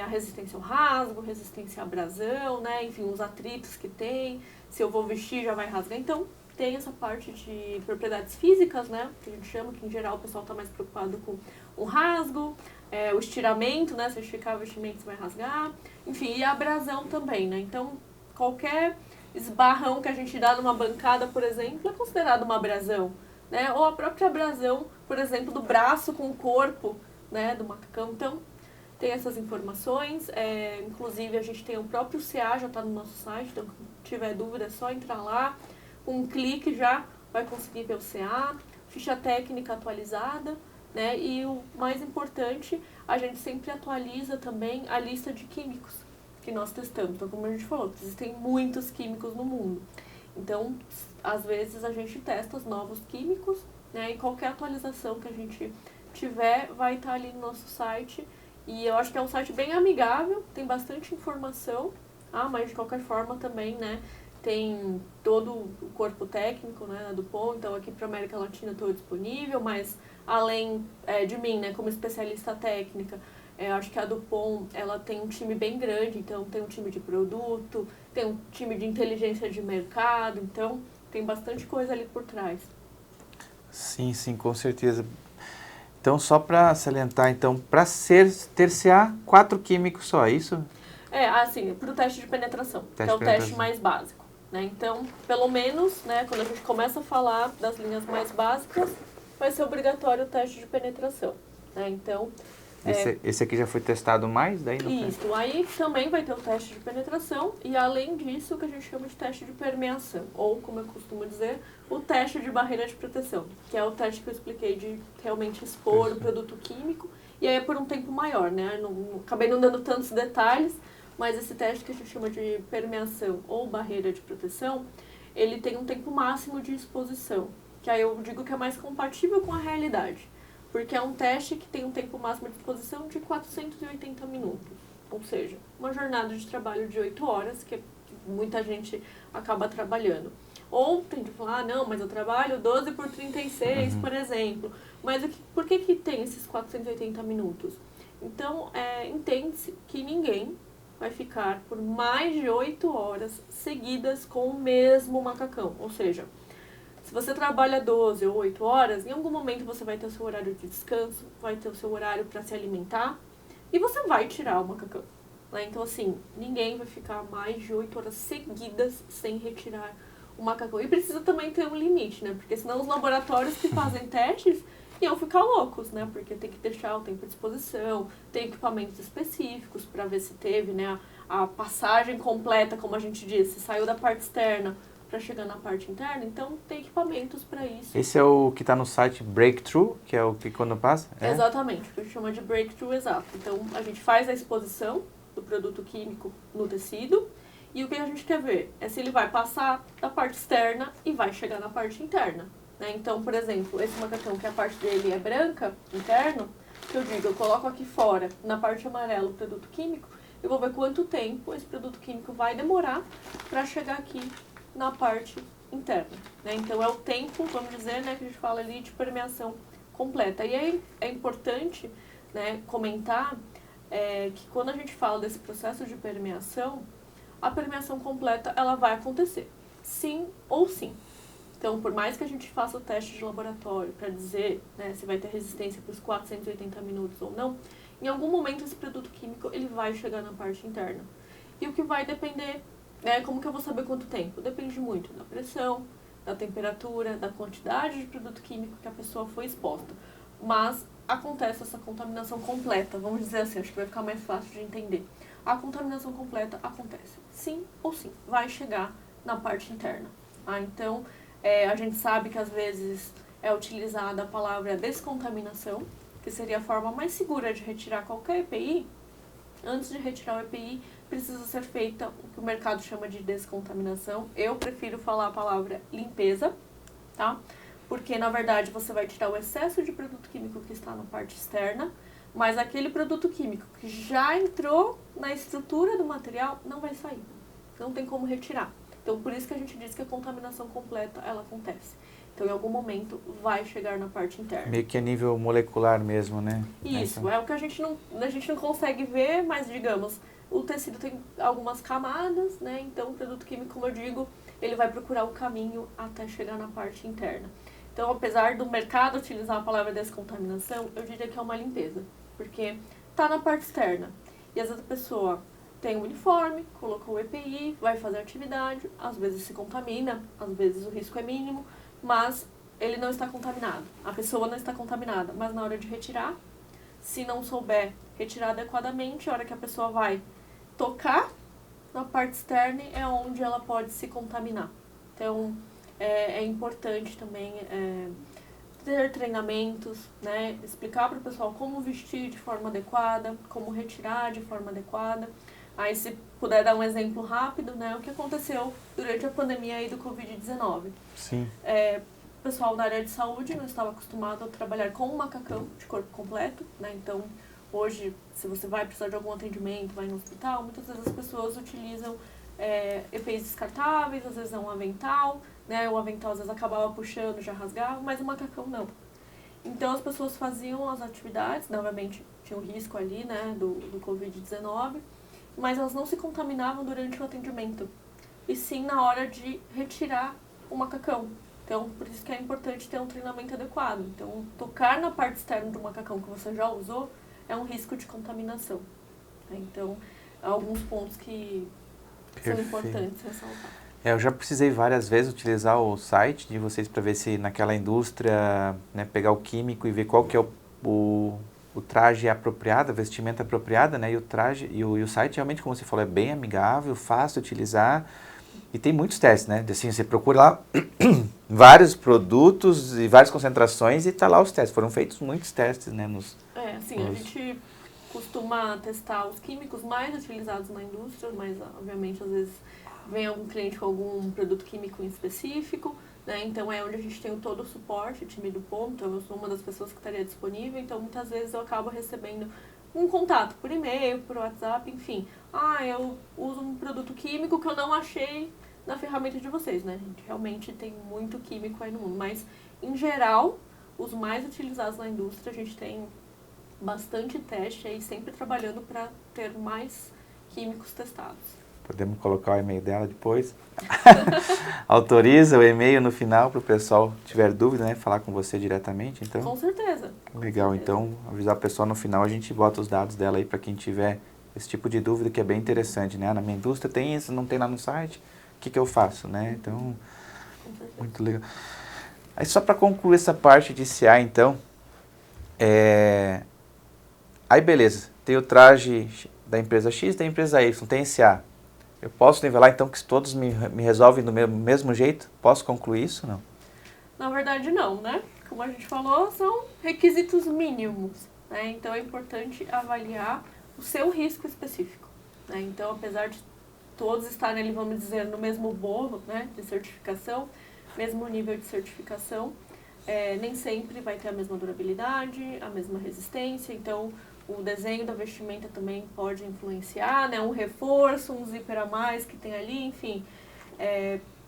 a resistência ao rasgo, resistência à abrasão, né, enfim, os atritos que tem, se eu vou vestir já vai rasgar. Então tem essa parte de propriedades físicas, né, que a gente chama, que em geral o pessoal está mais preocupado com o rasgo, o estiramento, né, se esticar o vestimento você vai rasgar, enfim, e a abrasão também, né, então qualquer esbarrão que a gente dá numa bancada, por exemplo, é considerado uma abrasão, né, ou a própria abrasão, por exemplo, do braço com o corpo, né, do macacão. Então tem essas informações, inclusive a gente tem o próprio CA, já está no nosso site, então se tiver dúvida é só entrar lá, com um clique já vai conseguir ver o CA, ficha técnica atualizada, né? E o mais importante, a gente sempre atualiza também a lista de químicos que nós testamos. Então, como a gente falou, existem muitos químicos no mundo. Então, às vezes a gente testa os novos químicos, né? E qualquer atualização que a gente tiver vai estar ali no nosso site. E eu acho que é um site bem amigável, tem bastante informação, mas de qualquer forma também, né? Tem todo o corpo técnico, né, do POM, então aqui para a América Latina estou disponível, mas além de mim, né, como especialista técnica, acho que a do POM, ela tem um time bem grande, então tem um time de produto, tem um time de inteligência de mercado, então tem bastante coisa ali por trás. Sim, sim, com certeza. Então, só para salientar, então, para ter CA, 4 químicos só, é isso? Assim, para o teste de penetração, que é o teste mais básico. Né? Então, pelo menos, né, quando a gente começa a falar das linhas mais básicas, vai ser obrigatório o teste de penetração. Né? Então, esse aqui já foi testado mais? Daí não isso, aí também vai ter o teste de penetração e, além disso, o que a gente chama de teste de permeação, ou, como eu costumo dizer, o teste de barreira de proteção, que é o teste que eu expliquei de realmente expor o produto químico, e aí é por um tempo maior, né? Acabei não dando tantos detalhes, mas esse teste que a gente chama de permeação ou barreira de proteção, ele tem um tempo máximo de exposição, que aí eu digo que é mais compatível com a realidade, porque é um teste que tem um tempo máximo de exposição de 480 minutos, ou seja, uma jornada de trabalho de 8 horas, que muita gente acaba trabalhando. Ou tem de falar, não, mas eu trabalho 12 por 36, por exemplo. Mas por que tem esses 480 minutos? Então, entende-se que ninguém vai ficar por mais de 8 horas seguidas com o mesmo macacão. Ou seja, Se você trabalha 12 ou 8 horas, em algum momento você vai ter o seu horário de descanso, vai ter o seu horário para se alimentar e você vai tirar o macacão. Né? Então, assim, ninguém vai ficar mais de 8 horas seguidas sem retirar o macacão. E precisa também ter um limite, né? Porque senão os laboratórios que fazem testes iam ficar loucos, né? Porque tem que deixar o tempo de exposição, tem equipamentos específicos para ver se teve, né, a passagem completa, como a gente disse, saiu da parte externa para chegar na parte interna, então tem equipamentos para isso. Esse é o que está no site Breakthrough, que é o que quando passa? É? Exatamente, o que a gente chama de Breakthrough, exato. Então a gente faz a exposição do produto químico no tecido e o que a gente quer ver é se ele vai passar da parte externa e vai chegar na parte interna. Né? Então, por exemplo, esse macacão que a parte dele é branca, interno, que eu digo, eu coloco aqui fora, na parte amarela, o produto químico, eu vou ver quanto tempo esse produto químico vai demorar para chegar aqui na parte interna. Né? Então, é o tempo, vamos dizer, né, que a gente fala ali de permeação completa. E aí é importante, né, comentar que quando a gente fala desse processo de permeação, a permeação completa ela vai acontecer, sim ou sim. Então, por mais que a gente faça o teste de laboratório para dizer, né, se vai ter resistência para os 480 minutos ou não, em algum momento esse produto químico ele vai chegar na parte interna. E o que vai depender, né, como que eu vou saber quanto tempo? Depende muito da pressão, da temperatura, da quantidade de produto químico que a pessoa foi exposta. Mas acontece essa contaminação completa, vamos dizer assim, acho que vai ficar mais fácil de entender. A contaminação completa acontece, sim ou sim, vai chegar na parte interna. Então, a gente sabe que às vezes é utilizada a palavra descontaminação, que seria a forma mais segura de retirar qualquer EPI. Antes de retirar o EPI, precisa ser feita o que o mercado chama de descontaminação. Eu prefiro falar a palavra limpeza, tá? Porque, na verdade, você vai tirar o excesso de produto químico que está na parte externa, mas aquele produto químico que já entrou na estrutura do material não vai sair. Não tem como retirar. Então, por isso que a gente diz que a contaminação completa, ela acontece. Então, em algum momento, vai chegar na parte interna. Meio que a nível molecular mesmo, né? Isso, então, é o que a gente não consegue ver, mas, digamos, o tecido tem algumas camadas, né? Então, o produto químico, como eu digo, ele vai procurar o caminho até chegar na parte interna. Então, apesar do mercado utilizar a palavra descontaminação, eu diria que é uma limpeza, porque está na parte externa. E às vezes a pessoa tem um uniforme, colocou o EPI, vai fazer atividade, às vezes se contamina, às vezes o risco é mínimo, mas ele não está contaminado. A pessoa não está contaminada, mas na hora de retirar, se não souber retirar adequadamente, a hora que a pessoa vai tocar na parte externa é onde ela pode se contaminar. Então, é importante também ter treinamentos, né? Explicar para o pessoal como vestir de forma adequada, como retirar de forma adequada. Aí, se puder dar um exemplo rápido, né? O que aconteceu durante a pandemia aí do Covid-19. Sim. O pessoal da área de saúde não estava acostumado a trabalhar com um macacão de corpo completo, né? Então, hoje, se você vai precisar de algum atendimento, vai no hospital, muitas vezes as pessoas utilizam EPIs descartáveis, às vezes é um avental, né? O avental às vezes acabava puxando, já rasgava, mas o macacão não. Então, as pessoas faziam as atividades, novamente tinha o risco ali, né, do Covid-19, mas elas não se contaminavam durante o atendimento, e sim na hora de retirar o macacão. Então, por isso que é importante ter um treinamento adequado. Então, tocar na parte externa do macacão que você já usou é um risco de contaminação. Então, há alguns pontos que são importantes ressaltar. Eu já precisei várias vezes utilizar o site de vocês para ver se naquela indústria, né, pegar o químico e ver qual que é o traje apropriado, a vestimenta apropriada, né, e o traje e o site realmente, como você falou, é bem amigável, fácil de utilizar e tem muitos testes, né? Assim, você procura lá vários produtos e várias concentrações e tá lá os testes. Foram feitos muitos testes, né? A gente costuma testar os químicos mais utilizados na indústria, mas obviamente às vezes vem algum cliente com algum produto químico em específico, né? Então é onde a gente tem todo o suporte, o time do ponto, eu sou uma das pessoas que estaria disponível, então muitas vezes eu acabo recebendo um contato por e-mail, por WhatsApp, enfim. Eu uso um produto químico que eu não achei na ferramenta de vocês, né? A gente realmente tem muito químico aí no mundo, mas em geral, os mais utilizados na indústria, a gente tem bastante teste aí, sempre trabalhando para ter mais químicos testados. Podemos colocar o e-mail dela depois. Autoriza o e-mail no final para o pessoal tiver dúvida, né? Falar com você diretamente, então. Com certeza. Legal, Com certeza. então avisar o pessoal no final, a gente bota os dados dela aí para quem tiver esse tipo de dúvida que é bem interessante, né? Na minha indústria tem isso, não tem lá no site, o que eu faço, né? Então, muito legal. Aí só para concluir essa parte de CA, então, aí beleza, tem o traje da empresa X, da empresa Y, tem CA. Eu posso nivelar então que todos me resolvem do mesmo jeito? Posso concluir isso? Não? Na verdade não, né? Como a gente falou, são requisitos mínimos, né? Então é importante avaliar o seu risco específico, né? Então, apesar de todos estarem ali, vamos dizer, no mesmo bolo, né, de certificação, mesmo nível de certificação, nem sempre vai ter a mesma durabilidade, a mesma resistência, então o desenho da vestimenta também pode influenciar, né? Um reforço, um zíper a mais que tem ali, enfim.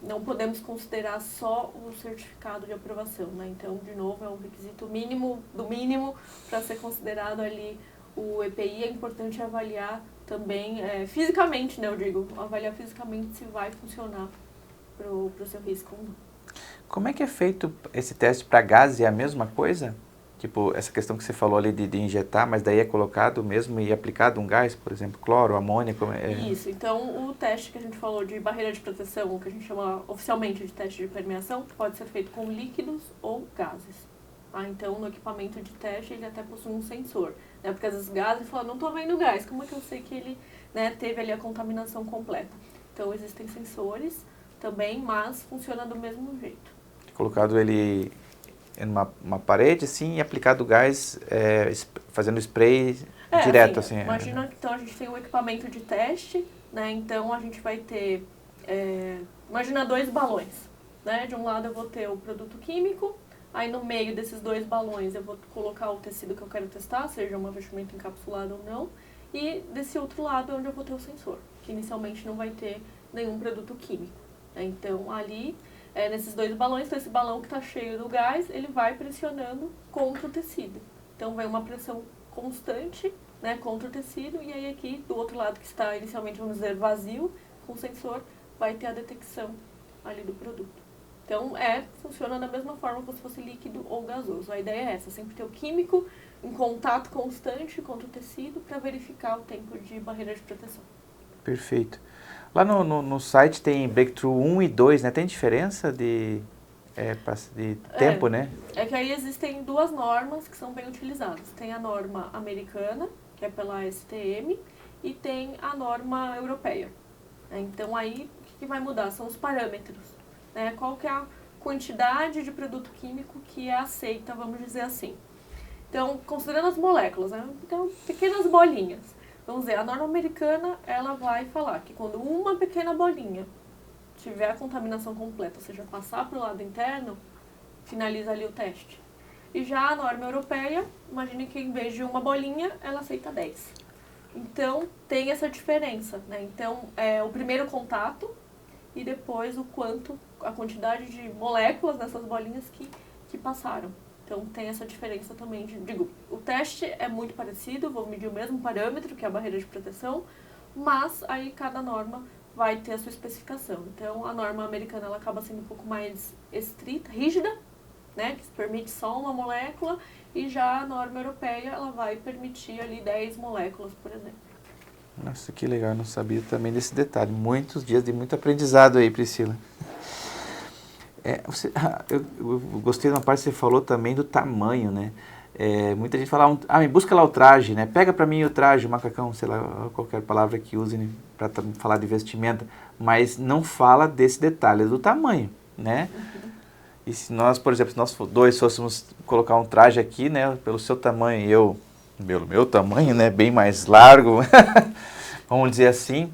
Não podemos considerar só o certificado de aprovação, né? Então, de novo, é um requisito mínimo do mínimo para ser considerado ali o EPI. É importante avaliar também fisicamente, né? Eu digo, avaliar fisicamente se vai funcionar para o seu risco ou não. Como é que é feito esse teste para gás? É a mesma coisa? Tipo, essa questão que você falou ali de injetar, mas daí é colocado mesmo e aplicado um gás, por exemplo, cloro, amônia? Isso, então o teste que a gente falou de barreira de proteção, que a gente chama oficialmente de teste de permeação, pode ser feito com líquidos ou gases. Então, no equipamento de teste, ele até possui um sensor, né? Porque às vezes gases falam, não estou vendo gás, como é que eu sei que ele, né, teve ali a contaminação completa? Então, existem sensores também, mas funciona do mesmo jeito. Colocado ele em uma parede, assim, e aplicado o gás, fazendo spray direto, assim. Imagina que então a gente tem um equipamento de teste, né? Então a gente vai ter, imagina 2 balões, né? De um lado eu vou ter o produto químico, aí no meio desses 2 balões eu vou colocar o tecido que eu quero testar, seja uma vestimenta encapsulada ou não, e desse outro lado é onde eu vou ter o sensor, que inicialmente não vai ter nenhum produto químico, né? Então ali, nesses 2 balões, então esse balão que está cheio do gás, ele vai pressionando contra o tecido. Então vai uma pressão constante, né, contra o tecido, e aí aqui do outro lado que está inicialmente, vamos dizer, vazio, com o sensor, vai ter a detecção ali do produto. Então funciona da mesma forma como se fosse líquido ou gasoso. A ideia é essa, sempre ter o químico em contato constante contra o tecido para verificar o tempo de barreira de proteção. Perfeito. Lá no site tem Breakthrough 1 e 2, né? Tem diferença de tempo, né? É que aí existem 2 normas que são bem utilizadas. Tem a norma americana, que é pela ASTM, e tem a norma europeia. Então aí, o que vai mudar? São os parâmetros, né? Qual que é a quantidade de produto químico que é aceita, vamos dizer assim. Então, considerando as moléculas, né? Então, pequenas bolinhas. Vamos dizer, a norma americana, ela vai falar que quando uma pequena bolinha tiver a contaminação completa, ou seja, passar para o lado interno, finaliza ali o teste. E já a norma europeia, imagine que em vez de uma bolinha, ela aceita 10. Então, tem essa diferença, né? Então, o primeiro contato e depois a quantidade de moléculas dessas bolinhas que passaram. Então, tem essa diferença também. O teste é muito parecido, vou medir o mesmo parâmetro, que é a barreira de proteção, mas aí cada norma vai ter a sua especificação. Então, a norma americana ela acaba sendo um pouco mais estrita, rígida, né, que permite só uma molécula, e já a norma europeia ela vai permitir ali 10 moléculas, por exemplo. Nossa, que legal, eu não sabia também desse detalhe. Muitos dias de muito aprendizado aí, Priscila. Eu gostei de uma parte que você falou também do tamanho, né? Muita gente fala, me busca lá o traje, né? Pega para mim o traje, o macacão, sei lá, qualquer palavra que use para falar de vestimenta, mas não fala desse detalhe do tamanho, né? E se nós, por exemplo, se nós dois fôssemos colocar um traje aqui, né, pelo seu tamanho e eu, pelo meu tamanho, né, bem mais largo, vamos dizer assim,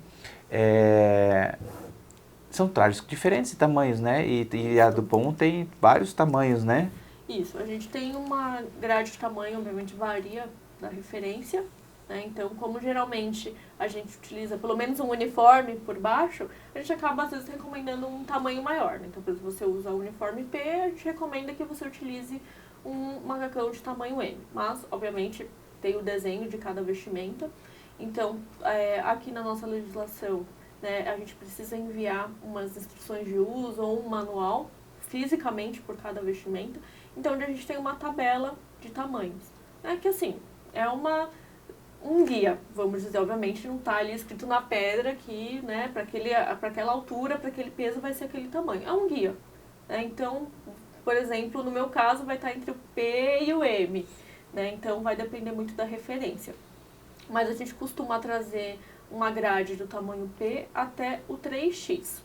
são trajes de diferentes tamanhos, né? E a do POM tem vários tamanhos, né? Isso, a gente tem uma grade de tamanho, obviamente varia da referência, né? Então, como geralmente a gente utiliza pelo menos um uniforme por baixo, a gente acaba às vezes recomendando um tamanho maior, né? Então, por exemplo, você usa o uniforme P, a gente recomenda que você utilize um macacão de tamanho M. Mas, obviamente, tem o desenho de cada vestimenta. Então, aqui na nossa legislação, né, a gente precisa enviar umas instruções de uso ou um manual fisicamente por cada vestimenta, então onde a gente tem uma tabela de tamanhos. É que assim, é um guia, vamos dizer, obviamente não está ali escrito na pedra que, né, para aquela altura, para aquele peso vai ser aquele tamanho. É um guia. Né? Então, por exemplo, no meu caso vai estar entre o P e o M. Né? Então vai depender muito da referência. Mas a gente costuma trazer uma grade do tamanho P até o 3X.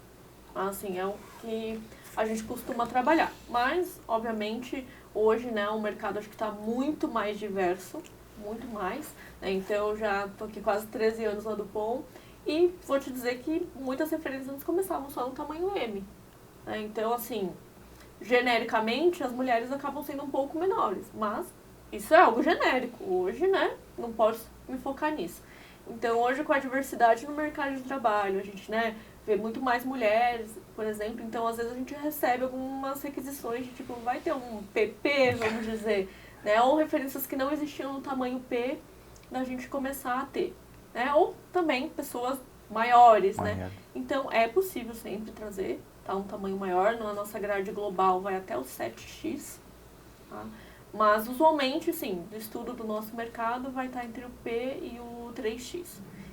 Assim, é o que a gente costuma trabalhar. Mas, obviamente, hoje, né, o mercado acho que está muito mais diverso, muito mais. Né? Então, eu já estou aqui quase 13 anos lá do POM e vou te dizer que muitas referências antes começavam só no tamanho M. Né? Então, assim, genericamente, as mulheres acabam sendo um pouco menores, mas isso é algo genérico. Hoje, né, não posso me focar nisso. Então, hoje, com a diversidade no mercado de trabalho, a gente, né, vê muito mais mulheres, por exemplo. Então, às vezes, a gente recebe algumas requisições de, tipo, vai ter um PP, vamos dizer, né, ou referências que não existiam no tamanho P, da gente começar a ter. Né, ou também pessoas maiores, né. Então, é possível sempre trazer, tá, um tamanho maior. Na nossa grade global vai até o 7X, tá? Mas, usualmente, sim, do estudo do nosso mercado vai estar entre o P e o 3X.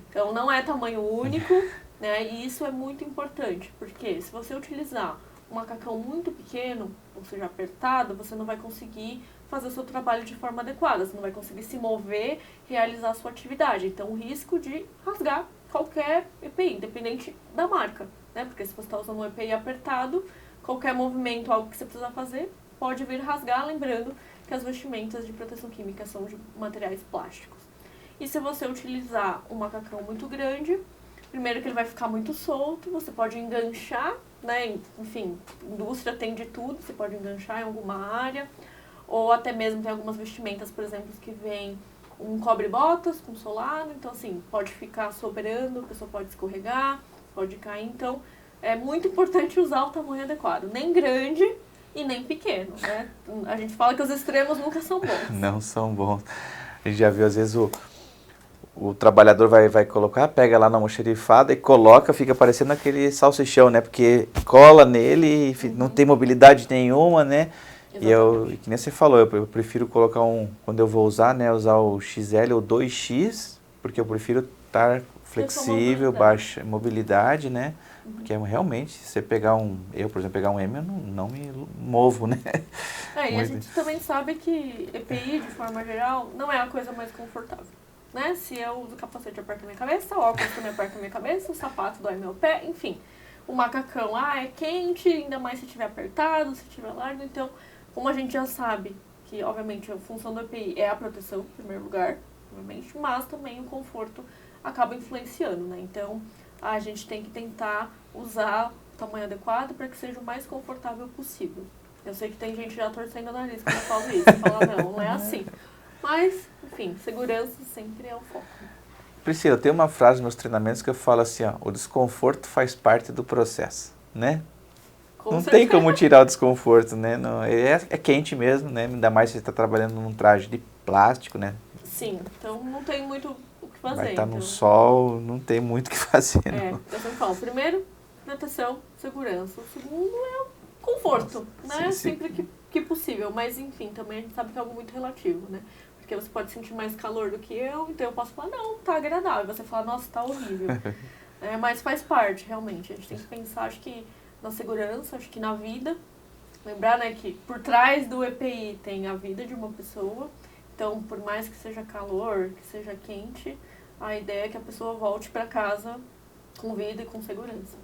Então, não é tamanho único, né? E isso é muito importante, porque se você utilizar um macacão muito pequeno, ou seja, apertado, você não vai conseguir fazer o seu trabalho de forma adequada, você não vai conseguir se mover, realizar a sua atividade. Então, o risco de rasgar qualquer EPI, independente da marca, né? Porque se você está usando um EPI apertado, qualquer movimento, algo que você precisa fazer, pode vir rasgar, lembrando que as vestimentas de proteção química são de materiais plásticos. E se você utilizar um macacão muito grande, primeiro que ele vai ficar muito solto, você pode enganchar, né? Enfim, indústria tem de tudo, você pode enganchar em alguma área, ou até mesmo tem algumas vestimentas, por exemplo, que vem um cobre-botas com solado, então assim, pode ficar sobrando, a pessoa pode escorregar, pode cair, então é muito importante usar o tamanho adequado, nem grande e nem pequeno, né? A gente fala que os extremos nunca são bons. Não são bons. A gente já viu, às vezes, o trabalhador vai colocar, pega lá na almoxerifada e coloca, fica parecendo aquele salsichão, né? Porque cola nele e não tem mobilidade nenhuma, né? Exatamente. E que nem você falou, eu prefiro colocar quando eu vou usar, né? Usar o XL ou 2X, porque eu prefiro estar flexível, baixa mobilidade, né? Porque realmente, se você pegar eu, por exemplo, pegar um M, eu não me movo, né? E a gente também sabe que EPI, de forma geral, não é a coisa mais confortável. Né? Se eu uso capacete aperta minha cabeça, o óculos também aperta minha cabeça, o sapato dói meu pé, enfim. O macacão, é quente, ainda mais se estiver apertado, se estiver largo. Então, como a gente já sabe que, obviamente, a função do EPI é a proteção, em primeiro lugar, obviamente, mas também o conforto acaba influenciando, né? Então, a gente tem que tentar usar o tamanho adequado para que seja o mais confortável possível. Eu sei que tem gente já torcendo o nariz quando eu falo isso, fala, não é assim. Mas, enfim, segurança sempre é o foco. Priscila, tem uma frase nos meus treinamentos que eu falo assim, ó, o desconforto faz parte do processo, né? Não tem como tirar o desconforto, né? Não, é quente mesmo, né? Ainda mais se você está trabalhando num traje de plástico, né? Sim, então não tem muito o que fazer. Vai estar no sol, não tem muito o que fazer. Eu sempre falo, primeiro, proteção, segurança. O segundo é o conforto, né? Sim. Sempre que possível. Mas, enfim, também a gente sabe que é algo muito relativo, né? Porque você pode sentir mais calor do que eu, então eu posso falar, não, tá agradável. Você fala, nossa, tá horrível. Mas faz parte, realmente. A gente tem que pensar, acho que na segurança, acho que na vida. Lembrar, né, que por trás do EPI tem a vida de uma pessoa. Então, por mais que seja calor, que seja quente, a ideia é que a pessoa volte para casa com vida e com segurança.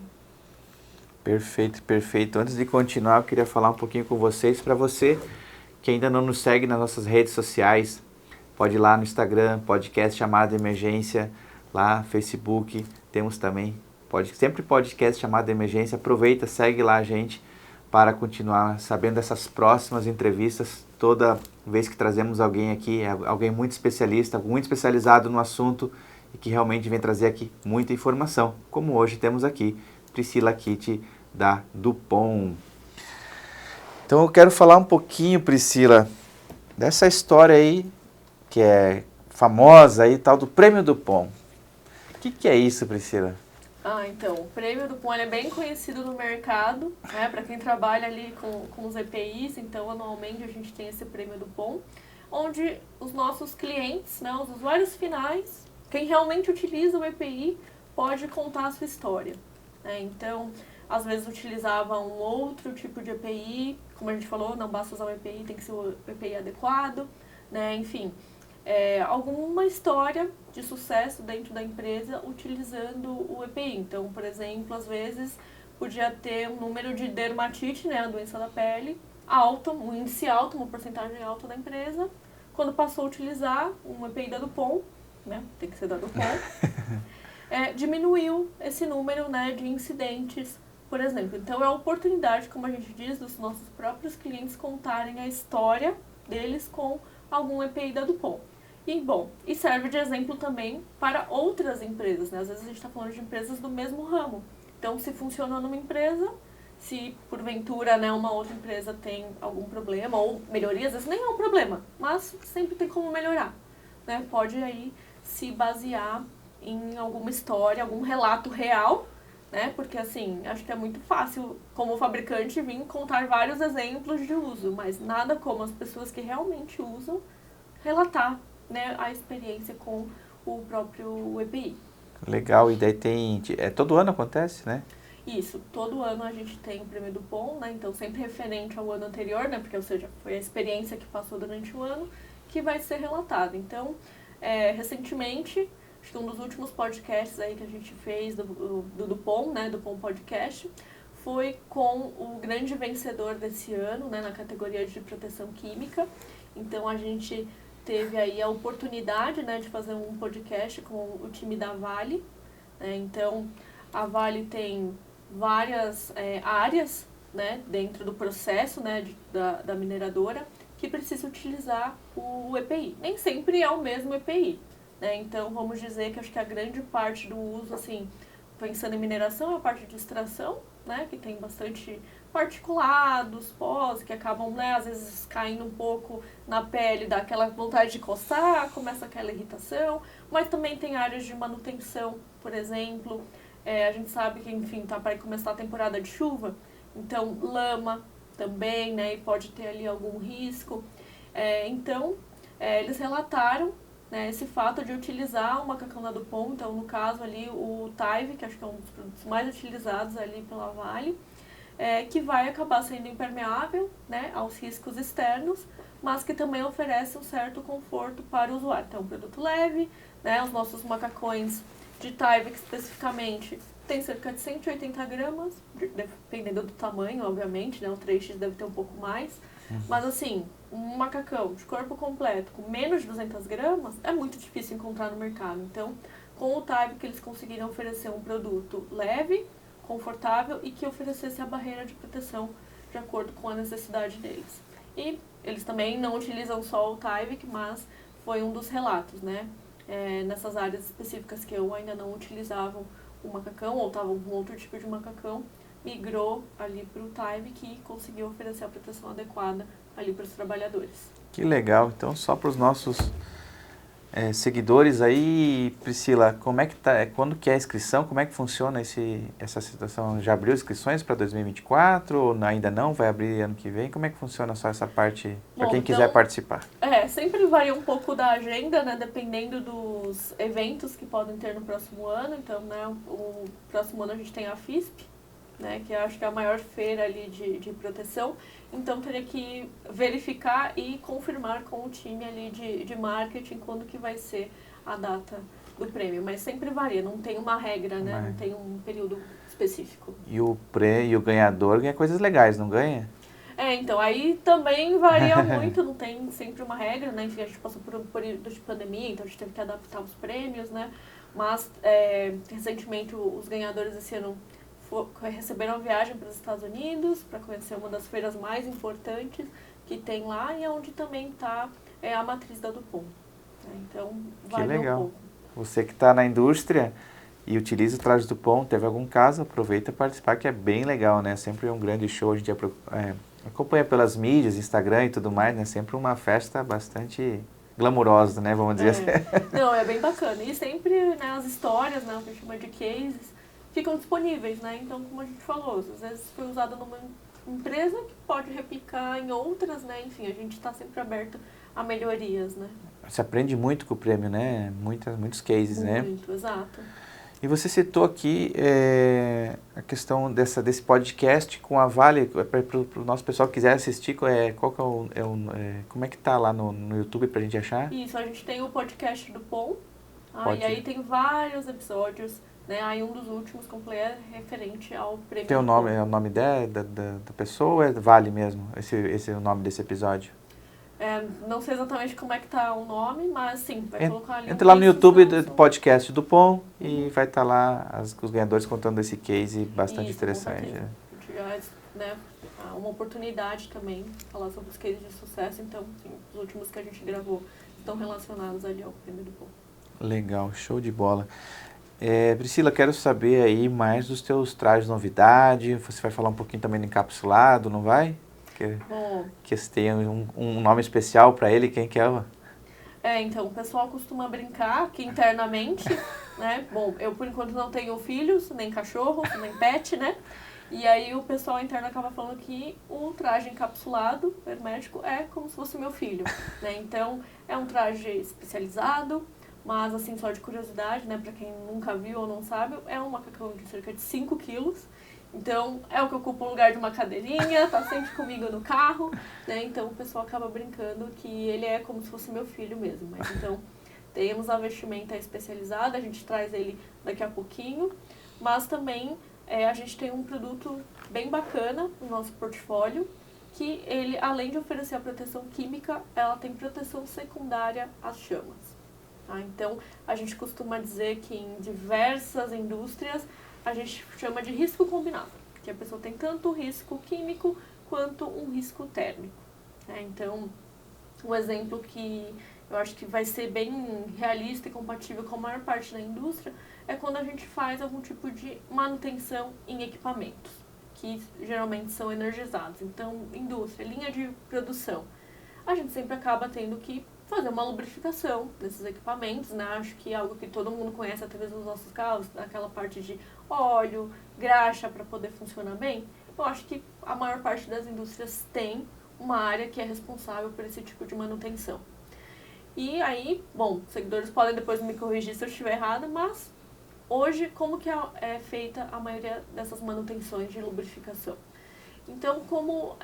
Perfeito, perfeito. Antes de continuar, eu queria falar um pouquinho com vocês. Para você que ainda não nos segue nas nossas redes sociais, pode ir lá no Instagram, podcast Chamada Emergência, lá, Facebook, temos também sempre podcast Chamada Emergência. Aproveita, segue lá a gente para continuar sabendo dessas próximas entrevistas. Toda vez que trazemos alguém aqui, alguém muito especialista, muito especializado no assunto e que realmente vem trazer aqui muita informação, como hoje temos aqui Priscila Kitt, da Dupont. Então eu quero falar um pouquinho, Priscila, dessa história aí, que é famosa aí, tal do Prêmio Dupont. O que é isso, Priscila? Então, o prêmio Dupont é bem conhecido no mercado, né, para quem trabalha ali com os EPIs. Então, anualmente a gente tem esse prêmio Dupont, onde os nossos clientes, né, os usuários finais, quem realmente utiliza o EPI, pode contar a sua história. Né? Então, às vezes utilizava um outro tipo de EPI, como a gente falou, não basta usar o EPI, tem que ser o EPI adequado, né? Enfim, alguma história de sucesso dentro da empresa utilizando o EPI. Então, por exemplo, às vezes podia ter um número de dermatite, né, a doença da pele, alto, um índice alto, uma porcentagem alta da empresa. Quando passou a utilizar um EPI da Dupont, né, tem que ser da Dupont, diminuiu esse número, né, de incidentes, por exemplo. Então, é a oportunidade, como a gente diz, dos nossos próprios clientes contarem a história deles com algum EPI da Dupont. E serve de exemplo também para outras empresas, né? Às vezes a gente está falando de empresas do mesmo ramo. Então, se funcionou numa empresa, se porventura, né, uma outra empresa tem algum problema ou melhoria, às vezes nem é um problema, mas sempre tem como melhorar, né? Pode aí se basear em alguma história, algum relato real, né? Porque assim, acho que é muito fácil, como fabricante, vir contar vários exemplos de uso, mas nada como as pessoas que realmente usam relatar, né, a experiência com o próprio EPI. Legal, e daí todo ano acontece, né? Isso, todo ano a gente tem o prêmio Dupont, né, então sempre referente ao ano anterior, né, porque, ou seja, foi a experiência que passou durante o ano que vai ser relatada. Então, recentemente, acho que um dos últimos podcasts aí que a gente fez do Dupont, né, Dupont Podcast, foi com o grande vencedor desse ano, né, na categoria de proteção química. Então, a gente teve aí a oportunidade, né, de fazer um podcast com o time da Vale. Né? Então, a Vale tem várias áreas, né, dentro do processo, né, da mineradora que precisa utilizar o EPI. Nem sempre é o mesmo EPI. Né? Então, vamos dizer que acho que a grande parte do uso, assim, pensando em mineração, é a parte de extração, né, que tem bastante particulados, pós, que acabam, né, às vezes caindo um pouco na pele, dá aquela vontade de coçar, começa aquela irritação, mas também tem áreas de manutenção, por exemplo, a gente sabe que, enfim, tá para começar a temporada de chuva, então lama também, né, e pode ter ali algum risco. Então, eles relataram, né, esse fato de utilizar o macacão da Dupont, então no caso ali o Taive, que acho que é um dos produtos mais utilizados ali pela Vale, que vai acabar sendo impermeável, né, aos riscos externos, mas que também oferece um certo conforto para o usuário. Então, um produto leve, né, os nossos macacões de Tyvek especificamente tem cerca de 180 gramas, dependendo do tamanho, obviamente, né, o 3X deve ter um pouco mais, mas assim, um macacão de corpo completo com menos de 200 gramas é muito difícil encontrar no mercado. Então, com o Tyvek eles conseguiram oferecer um produto leve, confortável e que oferecesse a barreira de proteção de acordo com a necessidade deles. E eles também não utilizam só o Tyvek, mas foi um dos relatos, né? Nessas áreas específicas que eu ainda não utilizavam o macacão ou estavam com outro tipo de macacão, migrou ali para o Tyvek e conseguiu oferecer a proteção adequada ali para os trabalhadores. Que legal, então só para os nossos seguidores aí, Priscila, como é que tá, quando que é a inscrição, como é que funciona essa situação? Já abriu inscrições para 2024 ou ainda não? Vai abrir ano que vem? Como é que funciona só essa parte para quem quiser participar? Sempre varia um pouco da agenda, né, dependendo dos eventos que podem ter no próximo ano. Então, né, o próximo ano a gente tem a FISP, né, que eu acho que é a maior feira ali de proteção. Então, teria que verificar e confirmar com o time ali de marketing quando que vai ser a data do prêmio. Mas sempre varia, não tem uma regra, né? Não tem um período específico. E o ganhador ganha coisas legais, não ganha? Então, aí também varia muito, não tem sempre uma regra, né? Enfim, a gente passou por um período de pandemia, então a gente teve que adaptar os prêmios, né? Mas, recentemente, os ganhadores esse ano receberam uma viagem para os Estados Unidos para conhecer uma das feiras mais importantes que tem lá e onde também está a matriz da Dupont. Então, varia um pouco. Você que está na indústria e utiliza o traje Dupont, teve algum caso, aproveita para participar, que é bem legal, né? Sempre um grande show, a gente acompanha pelas mídias, Instagram e tudo mais, né? Sempre uma festa bastante glamurosa, né? Vamos dizer assim. Não, é bem bacana. E sempre, né, as histórias, né, o que a gente chama de cases, ficam disponíveis, né? Então, como a gente falou, às vezes foi usada numa empresa que pode replicar em outras, né? Enfim, a gente está sempre aberto a melhorias, né? Você aprende muito com o prêmio, né? Muitos cases, né? Muito, exato. E você citou aqui a questão desse podcast com a Vale, para o nosso pessoal que quiser assistir, qual que como é que tá lá no YouTube para a gente achar? Isso, a gente tem o podcast do POM, e aí tem vários episódios, né? Aí um dos últimos completo é referente ao prêmio. Tem o nome da pessoa ou é Vale mesmo? Esse é o nome desse episódio? Não sei exatamente como é que tá o nome, mas sim, vai colocar ali. Entra lá no YouTube do podcast do POM e vai estar lá os ganhadores contando esse case bastante interessante. Né, uma oportunidade também falar sobre os cases de sucesso, então sim, os últimos que a gente gravou estão relacionados ali ao prêmio do POM. Legal, show de bola. Priscila, quero saber aí mais dos teus trajes novidade. Você vai falar um pouquinho também do encapsulado, não vai? Que você tem um nome especial para ele, quem que é? Então, o pessoal costuma brincar aqui internamente, né? Bom, eu por enquanto não tenho filhos, nem cachorro, nem pet, né? E aí o pessoal interno acaba falando que o traje encapsulado hermético é como se fosse meu filho, né? Então, é um traje especializado, mas assim, só de curiosidade, né? Pra quem nunca viu ou não sabe, é um macacão de cerca de 5 quilos. Então, é o que ocupa o lugar de uma cadeirinha, tá sempre comigo no carro, né? Então, o pessoal acaba brincando que ele é como se fosse meu filho mesmo. Mas, então, temos a vestimenta especializada, a gente traz ele daqui a pouquinho. Mas também, a gente tem um produto bem bacana no nosso portfólio, que ele, além de oferecer a proteção química, ela tem proteção secundária às chamas. Tá? Então, a gente costuma dizer que em diversas indústrias, a gente chama de risco combinado, que a pessoa tem tanto risco químico quanto um risco térmico. Então, um exemplo que eu acho que vai ser bem realista e compatível com a maior parte da indústria é quando a gente faz algum tipo de manutenção em equipamentos, que geralmente são energizados. Então, indústria, linha de produção, a gente sempre acaba tendo que fazer uma lubrificação desses equipamentos, né? Acho que é algo que todo mundo conhece através dos nossos carros, aquela parte de óleo, graxa para poder funcionar bem. Eu acho que a maior parte das indústrias tem uma área que é responsável por esse tipo de manutenção. E aí, bom, os seguidores podem depois me corrigir se eu estiver errada, mas hoje como que é feita a maioria dessas manutenções de lubrificação? Então, como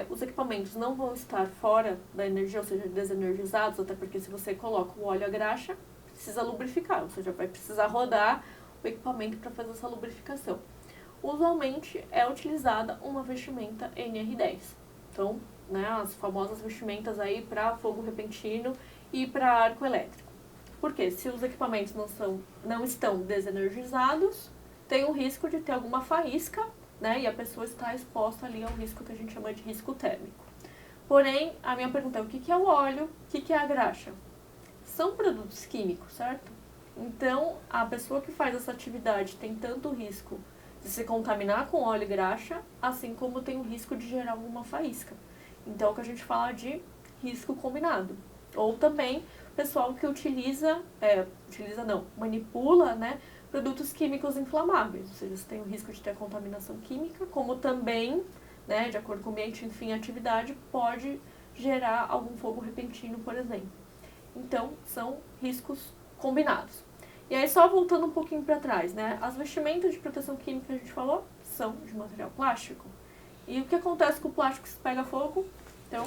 os equipamentos não vão estar fora da energia, ou seja, desenergizados, até porque se você coloca o óleo a graxa, precisa lubrificar, ou seja, vai precisar rodar o equipamento para fazer essa lubrificação. Usualmente é utilizada uma vestimenta NR10. Então, né, as famosas vestimentas aí para fogo repentino e para arco elétrico. Porque se os equipamentos não estão desenergizados, tem o risco de ter alguma faísca, né, e a pessoa está exposta ali ao risco que a gente chama de risco térmico. Porém, a minha pergunta é o que é o óleo, o que é a graxa? São produtos químicos, certo? Então, a pessoa que faz essa atividade tem tanto risco de se contaminar com óleo e graxa, assim como tem o risco de gerar alguma faísca. Então, é o que a gente fala de risco combinado. Ou também, pessoal que manipula, né, produtos químicos inflamáveis, ou seja, você tem o risco de ter a contaminação química, como também, né, de acordo com o ambiente, enfim, a atividade pode gerar algum fogo repentino, por exemplo. Então, são riscos combinados. E aí, só voltando um pouquinho para trás, né, as vestimentas de proteção química que a gente falou são de material plástico. E o que acontece com o plástico se pega fogo? Então,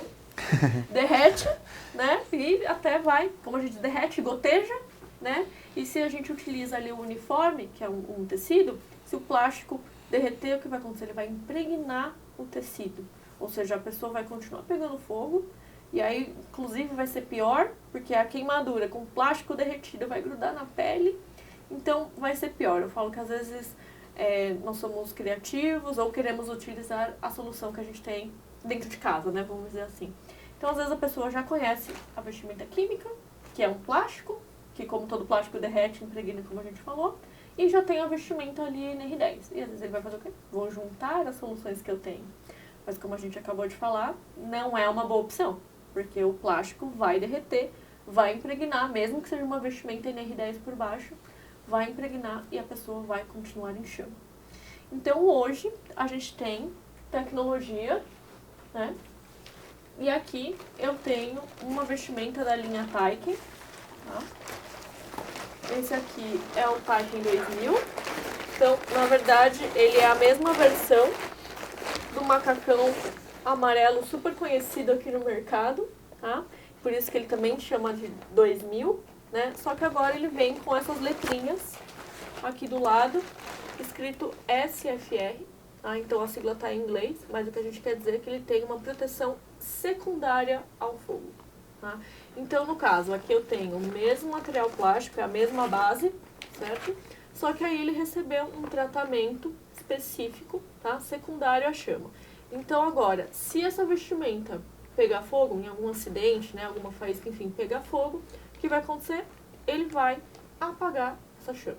derrete, né, e até vai, como a gente derrete, goteja, né? E se a gente utiliza ali o uniforme, que é um tecido, se o plástico derreter, o que vai acontecer? Ele vai impregnar o tecido. Ou seja, a pessoa vai continuar pegando fogo, e aí, inclusive, vai ser pior, porque a queimadura com plástico derretido vai grudar na pele, então vai ser pior. Eu falo que às vezes nós somos criativos ou queremos utilizar a solução que a gente tem dentro de casa, né? Vamos dizer assim. Então, às vezes, a pessoa já conhece a vestimenta química, que é um plástico, que como todo plástico derrete, impregna, como a gente falou, e já tem a vestimenta ali NR10. E às vezes ele vai fazer o quê? Vou juntar as soluções que eu tenho. Mas como a gente acabou de falar, não é uma boa opção, porque o plástico vai derreter, vai impregnar, mesmo que seja uma vestimenta NR10 por baixo, vai impregnar e a pessoa vai continuar em chama. Então hoje a gente tem tecnologia, né? E aqui eu tenho uma vestimenta da linha Taiken, tá? Esse aqui é o Taiken 2000. Então, na verdade, ele é a mesma versão do macacão amarelo super conhecido aqui no mercado, tá? Por isso que ele também chama de 2000, né? Só que agora ele vem com essas letrinhas aqui do lado, escrito SFR, tá? Então a sigla está em inglês, mas o que a gente quer dizer é que ele tem uma proteção secundária ao fogo, tá? Então, no caso, aqui eu tenho o mesmo material plástico, é a mesma base, certo? Só que aí ele recebeu um tratamento específico, tá? Secundário à chama. Então agora, se essa vestimenta pegar fogo, em algum acidente, né, alguma faísca, enfim, pegar fogo, o que vai acontecer? Ele vai apagar essa chama,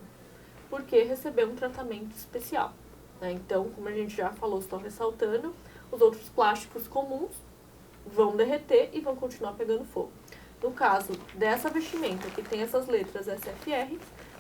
porque recebeu um tratamento especial, né? Então, como a gente já falou, estou ressaltando, os outros plásticos comuns vão derreter e vão continuar pegando fogo. No caso dessa vestimenta, que tem essas letras SFR,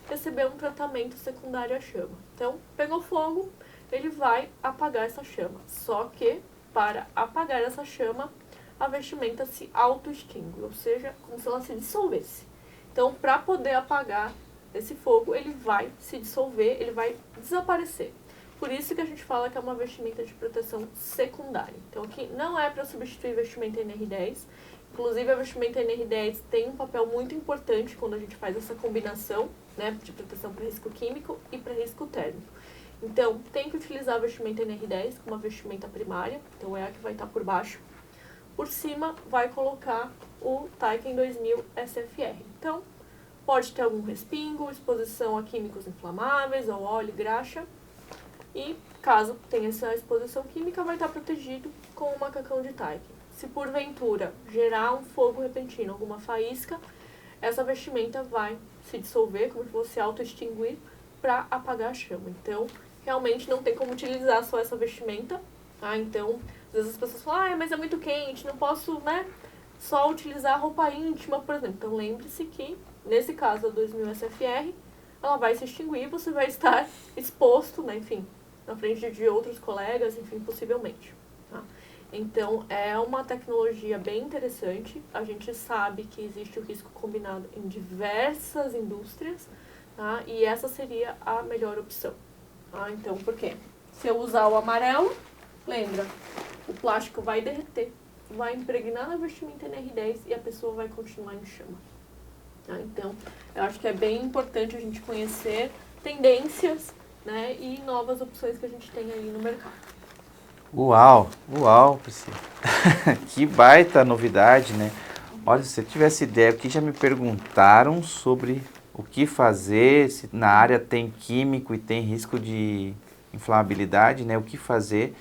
recebeu um tratamento secundário à chama. Então, pegou fogo, ele vai apagar essa chama. Só que, para apagar essa chama, a vestimenta se auto-extingue, ou seja, como se ela se dissolvesse. Então, para poder apagar esse fogo, ele vai se dissolver, ele vai desaparecer. Por isso que a gente fala que é uma vestimenta de proteção secundária. Então, aqui não é para substituir vestimenta NR10. Inclusive, a vestimenta NR10 tem um papel muito importante quando a gente faz essa combinação, né, de proteção para risco químico e para risco térmico. Então, tem que utilizar a vestimenta NR10 como uma vestimenta primária, então é a que vai estar por baixo. Por cima, vai colocar o Taiken 2000 SFR. Então, pode ter algum respingo, exposição a químicos inflamáveis ou óleo e graxa. E, caso tenha essa exposição química, vai estar protegido com o macacão de Taiken. Se porventura gerar um fogo repentino, alguma faísca, essa vestimenta vai se dissolver, como se fosse auto-extinguir, para apagar a chama. Então, realmente não tem como utilizar só essa vestimenta, tá? Então, às vezes as pessoas falam, mas é muito quente, não posso, né, só utilizar roupa íntima, por exemplo. Então, lembre-se que, nesse caso, a 2000 SFR, ela vai se extinguir, você vai estar exposto, né, enfim, na frente de outros colegas, enfim, possivelmente, tá? Então, é uma tecnologia bem interessante. A gente sabe que existe o risco combinado em diversas indústrias, tá? E essa seria a melhor opção. Tá? Então, por quê? Se eu usar o amarelo, lembra, o plástico vai derreter, vai impregnar na vestimenta NR10 e a pessoa vai continuar em chama. Tá? Então, eu acho que é bem importante a gente conhecer tendências, né, e novas opções que a gente tem aí no mercado. Uau, Priscila. Que baita novidade, né? Olha, se eu tivesse ideia, porque já me perguntaram sobre o que fazer, se na área tem químico e tem risco de inflamabilidade, né? O que fazer?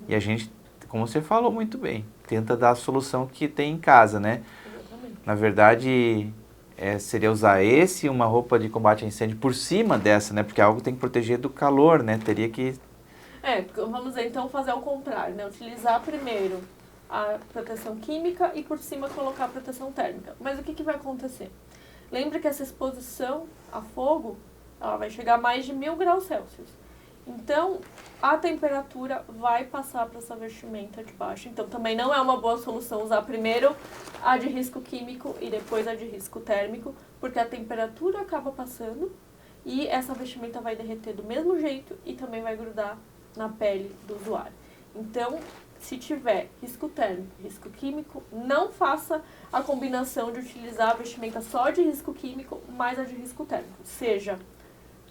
E a gente, como você falou muito bem, tenta dar a solução que tem em casa, né? Exatamente. Na verdade, seria usar uma roupa de combate a incêndio por cima dessa, né? Porque algo tem que proteger do calor, né? Teria que... Vamos então fazer ao contrário, né? Utilizar primeiro a proteção química e por cima colocar a proteção térmica. Mas o que vai acontecer? Lembra que essa exposição a fogo, ela vai chegar a mais de 1000 graus Celsius. Então, a temperatura vai passar para essa vestimenta de baixo. Então, também não é uma boa solução usar primeiro a de risco químico e depois a de risco térmico, porque a temperatura acaba passando e essa vestimenta vai derreter do mesmo jeito e também vai grudar na pele do usuário. Então, se tiver risco térmico, risco químico, não faça a combinação de utilizar a vestimenta só de risco químico mais a de risco térmico. Seja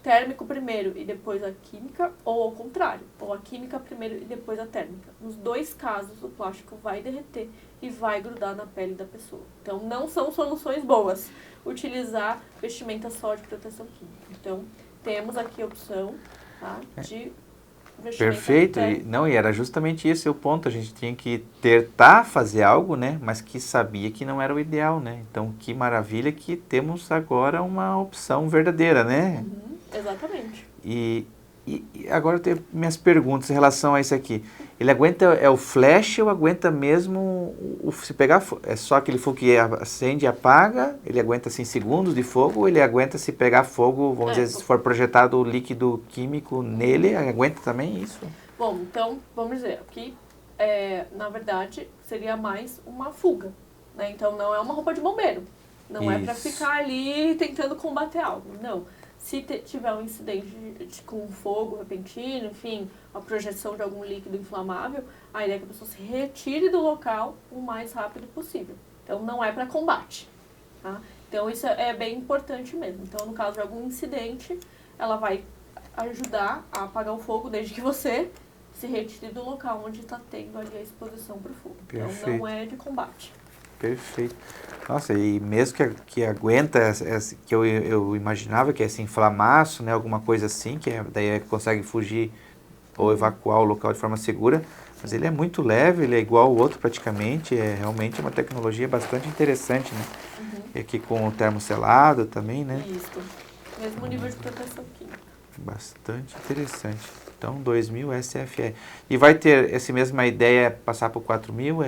térmico primeiro e depois a química, ou ao contrário, ou a química primeiro e depois a térmica. Nos dois casos, o plástico vai derreter e vai grudar na pele da pessoa. Então, não são soluções boas utilizar vestimenta só de proteção química. Então, temos aqui a opção, tá, de vestimenta. Perfeito, e era justamente esse o ponto, a gente tinha que tentar fazer algo, né, mas que sabia que não era o ideal, né, então que maravilha que temos agora uma opção verdadeira, né? Exatamente. E agora eu tenho minhas perguntas em relação a isso aqui, Ele aguenta, é o flash ou aguenta mesmo, se pegar, é só aquele fogo que acende e apaga, ele aguenta assim segundos de fogo, ou ele aguenta se pegar fogo, vamos dizer, se for projetado o líquido químico nele, aguenta também isso? Bom, então, vamos dizer, aqui, na verdade, seria mais uma fuga, né? Então, não é uma roupa de bombeiro, não é para ficar ali tentando combater algo, não. Se tiver um incidente com fogo repentino, enfim, a projeção de algum líquido inflamável, a ideia é que a pessoa se retire do local o mais rápido possível. Então, não é para combate, tá? Então, isso é bem importante mesmo. Então, no caso de algum incidente, ela vai ajudar a apagar o fogo desde que você se retire do local onde está tendo ali a exposição para o fogo. Perfeito. Então, não é de combate. Perfeito. Nossa, e mesmo que aguenta, que eu imaginava que é esse inflamaço, né, alguma coisa assim, daí consegue fugir ou evacuar o local de forma segura, mas ele é muito leve, ele é igual ao outro praticamente, é realmente uma tecnologia bastante interessante, né? E aqui com o termoselado também, né? Isso. Mesmo nível de proteção química. Bastante interessante. Então, 2000 SFR. E vai ter essa mesma ideia, passar para o 4000,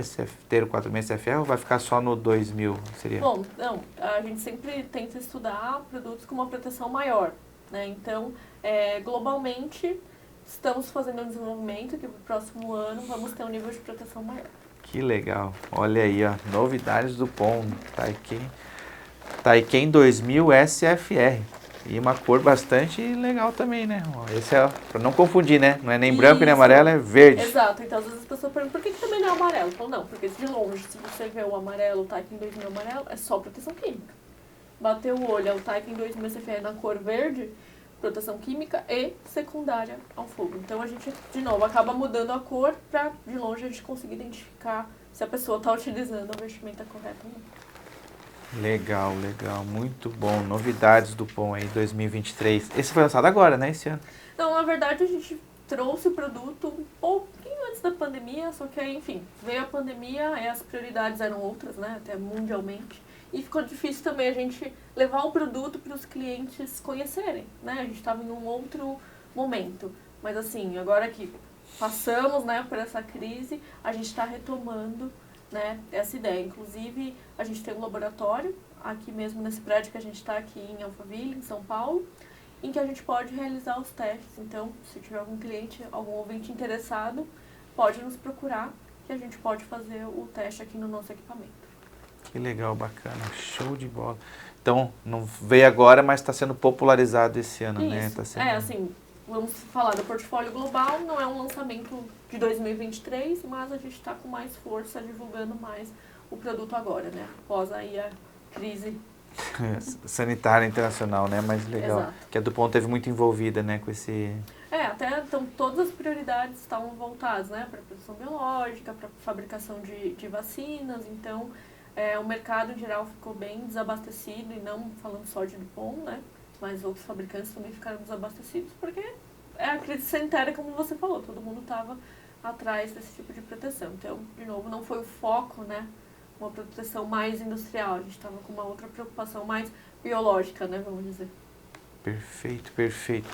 ter o 4000 SFR, ou vai ficar só no 2000? Seria? Bom, não, a gente sempre tenta estudar produtos com uma proteção maior, né? Então, globalmente, estamos fazendo um desenvolvimento que no próximo ano vamos ter um nível de proteção maior. Que legal. Olha aí, ó, novidades do POM. Taiken 2000 SFR. E uma cor bastante legal também, né? Esse é, para não confundir, né? Não é nem branco nem amarelo, é verde. Exato. Então, às vezes as pessoas perguntam, por que também não é amarelo? Eu falo, não, porque de longe, se você vê o amarelo, o Taiken 2000 amarelo, é só proteção química. Bateu o olho, é o Taiken 2000 SFR na cor verde, proteção química e secundária ao fogo. Então, a gente, de novo, acaba mudando a cor para, de longe, a gente conseguir identificar se a pessoa está utilizando a vestimenta correta ou não. Legal, legal, muito bom. Novidades do POM aí 2023. Esse foi lançado agora, né, esse ano? Então, na verdade, a gente trouxe o produto um pouquinho antes da pandemia, só que aí, enfim, veio a pandemia e as prioridades eram outras, né, até mundialmente. E ficou difícil também a gente levar o produto para os clientes conhecerem, né? A gente estava em um outro momento. Mas assim, agora que passamos, né, por essa crise, a gente está retomando, né, essa ideia. Inclusive, a gente tem um laboratório aqui mesmo nesse prédio que a gente está aqui em Alphaville, em São Paulo, em que a gente pode realizar os testes. Então, se tiver algum cliente, algum ouvinte interessado, pode nos procurar que a gente pode fazer o teste aqui no nosso equipamento. Que legal, bacana, show de bola. Então, não veio agora, mas está sendo popularizado esse ano, né? Tá sendo... assim, vamos falar do portfólio global, não é um lançamento de 2023, mas a gente está com mais força, divulgando mais o produto agora, né? Após aí a crise sanitária internacional, né? Mais legal. Exato. Que a Dupont teve muito envolvida, né? Com esse... até então todas as prioridades estavam voltadas, né? Para produção biológica, para fabricação de vacinas, então o mercado em geral ficou bem desabastecido, e não falando só de Dupont, né? Mas outros fabricantes também ficaram desabastecidos, porque a crise sanitária, como você falou, todo mundo estava atrás desse tipo de proteção. Então, de novo, não foi o foco, né? Uma proteção mais industrial, a gente estava com uma outra preocupação mais biológica, né? Vamos dizer. Perfeito, perfeito.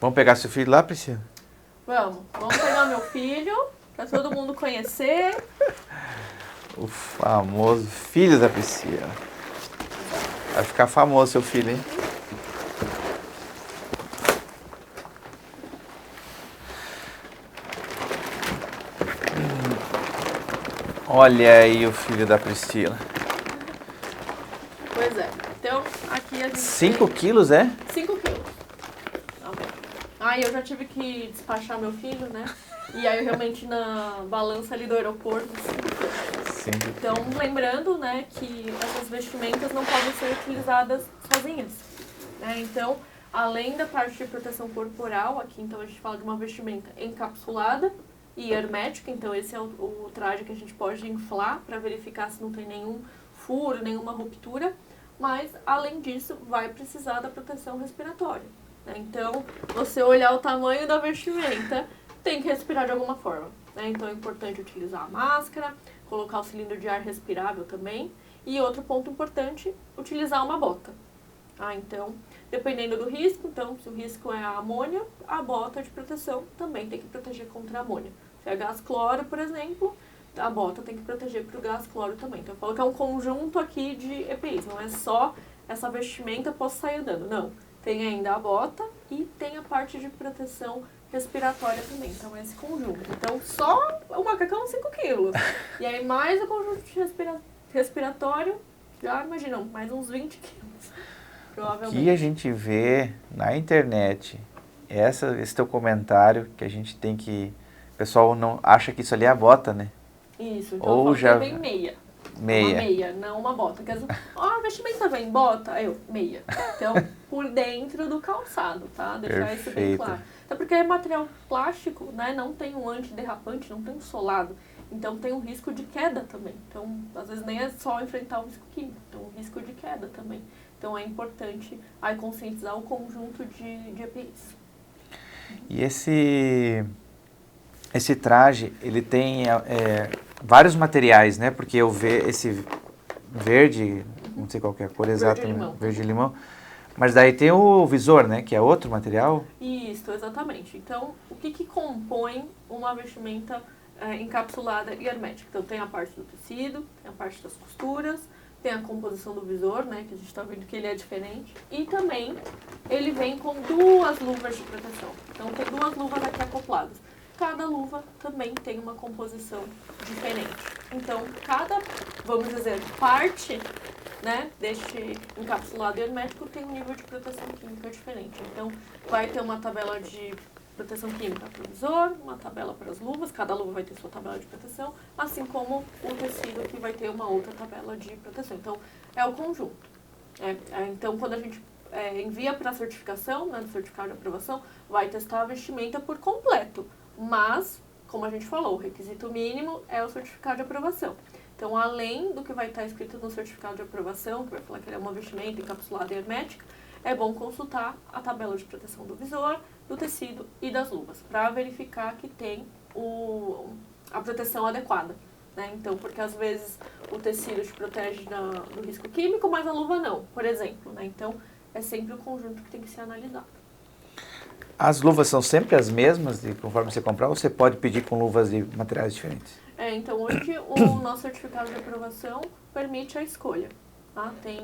Vamos pegar seu filho lá, Priscila? Vamos pegar meu filho, para todo mundo conhecer. O famoso filho da Priscila. Vai ficar famoso seu filho, hein? Olha aí o filho da Priscila. Pois é. Então, aqui a gente 5 quilos, é? 5 quilos. Tá bom. Aí eu já tive que despachar meu filho, né? E aí, realmente, na balança ali do aeroporto, 5 quilos. Sim. Então, lembrando, né, que essas vestimentas não podem ser utilizadas sozinhas, né? Então, além da parte de proteção corporal, aqui então a gente fala de uma vestimenta encapsulada e hermética, então esse é o traje que a gente pode inflar para verificar se não tem nenhum furo, nenhuma ruptura, mas além disso vai precisar da proteção respiratória, né? Então, você olhar o tamanho da vestimenta, tem que respirar de alguma forma, né? Então é importante utilizar a máscara, colocar o cilindro de ar respirável também, e outro ponto importante, utilizar uma bota. Então, dependendo do risco, então se o risco é a amônia, a bota de proteção também tem que proteger contra a amônia. Se é gás cloro, por exemplo, a bota tem que proteger para o gás cloro também. Então eu falo que é um conjunto aqui de EPIs, não é só essa vestimenta posso sair andando, não. Tem ainda a bota e tem a parte de proteção respiratória também, então esse conjunto. Então só o macacão 5 quilos, e aí mais o conjunto de respiratório, já imaginam, mais uns 20 quilos, provavelmente. O que a gente vê na internet, esse teu comentário, que a gente tem que... O pessoal não acha que isso ali é a bota, né? Isso, então ou eu falo já... que é bem meia. Meia. Uma meia, não uma bota. Quer dizer, vestimenta vem bota? Meia. Então, por dentro do calçado, tá? Deixar isso bem claro. Até porque é material plástico, né? Não tem um antiderrapante, não tem um solado. Então, tem um risco de queda também. Então, às vezes nem é só enfrentar o risco químico, tem um risco de queda também. Então, é importante aí conscientizar o conjunto de EPIs. E esse traje, ele tem vários materiais, né? Porque eu vejo esse verde, não sei qual que é a cor exata, verde limão. Mas daí tem o visor, né? Que é outro material. Isso, exatamente. Então, o que compõe uma vestimenta encapsulada e hermética? Então, tem a parte do tecido, tem a parte das costuras, tem a composição do visor, né? Que a gente está vendo que ele é diferente. E também, ele vem com 2 luvas de proteção. Então, tem 2 luvas aqui acopladas. Cada luva também tem uma composição diferente. Então, cada, vamos dizer, parte, né, deste encapsulado hermético tem um nível de proteção química diferente. Então, vai ter uma tabela de proteção química para o visor, uma tabela para as luvas, cada luva vai ter sua tabela de proteção, assim como o tecido que vai ter uma outra tabela de proteção. Então, é o conjunto. Então, quando a gente envia para a certificação, né, do certificado de aprovação, vai testar a vestimenta por completo. Mas, como a gente falou, o requisito mínimo é o certificado de aprovação. Então, além do que vai estar escrito no certificado de aprovação, que vai falar que ele é uma vestimenta encapsulada e hermética, é bom consultar a tabela de proteção do visor, do tecido e das luvas, para verificar que tem a proteção adequada. Né? Então, porque às vezes o tecido te protege do risco químico, mas a luva não, por exemplo. Né? Então, é sempre o conjunto que tem que ser analisado. As luvas são sempre as mesmas, conforme você comprar, ou você pode pedir com luvas de materiais diferentes? Então hoje o nosso certificado de aprovação permite a escolha. Tá? Tem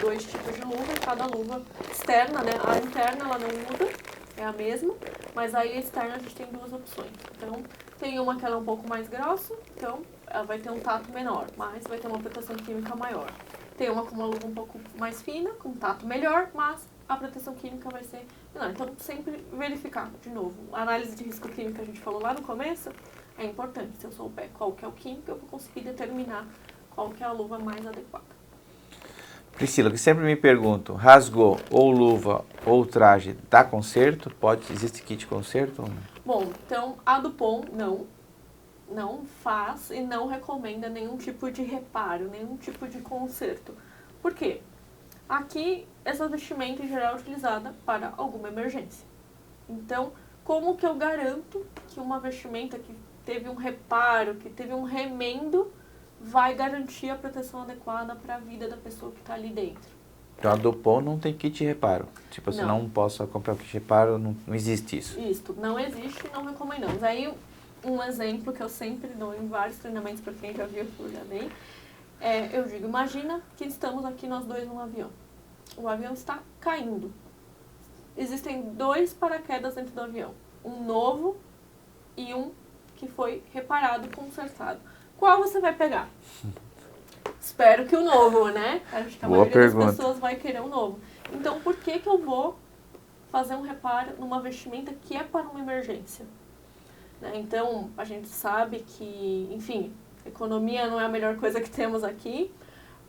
2 tipos de luva, cada luva externa, né? A interna ela não muda, é a mesma, mas aí a externa a gente tem 2 opções. Então tem uma que ela é um pouco mais grossa, então ela vai ter um tato menor, mas vai ter uma proteção química maior. Tem uma com uma luva um pouco mais fina, com um tato melhor, mas a proteção química vai ser menor. Então, sempre verificar, de novo, a análise de risco químico que a gente falou lá no começo, é importante. Se eu souber qual que é o químico, eu vou conseguir determinar qual que é a luva mais adequada. Priscila, que sempre me pergunto, rasgou ou luva ou traje, dá conserto? Existe kit conserto? Bom, então, a Dupont não faz e não recomenda nenhum tipo de reparo, nenhum tipo de conserto. Por quê? Aqui, essa vestimenta em geral é utilizada para alguma emergência. Então, como que eu garanto que uma vestimenta que teve um reparo, que teve um remendo, vai garantir a proteção adequada para a vida da pessoa que está ali dentro? Então, a Dupont não tem kit reparo. Tipo, assim, não posso comprar o kit reparo, não existe isso. Isso, não existe e não recomendamos. Aí, um exemplo que eu sempre dou em vários treinamentos para quem já viu, eu já dei, eu digo, imagina que estamos aqui nós dois num avião. O avião está caindo. Existem 2 paraquedas dentro do avião. Um novo e um que foi reparado, consertado. Qual você vai pegar? Espero que o novo, né? Acho que a maioria das pessoas vai querer o novo. Então, por que eu vou fazer um reparo numa vestimenta que é para uma emergência? Né? Então, a gente sabe que, enfim, economia não é a melhor coisa que temos aqui,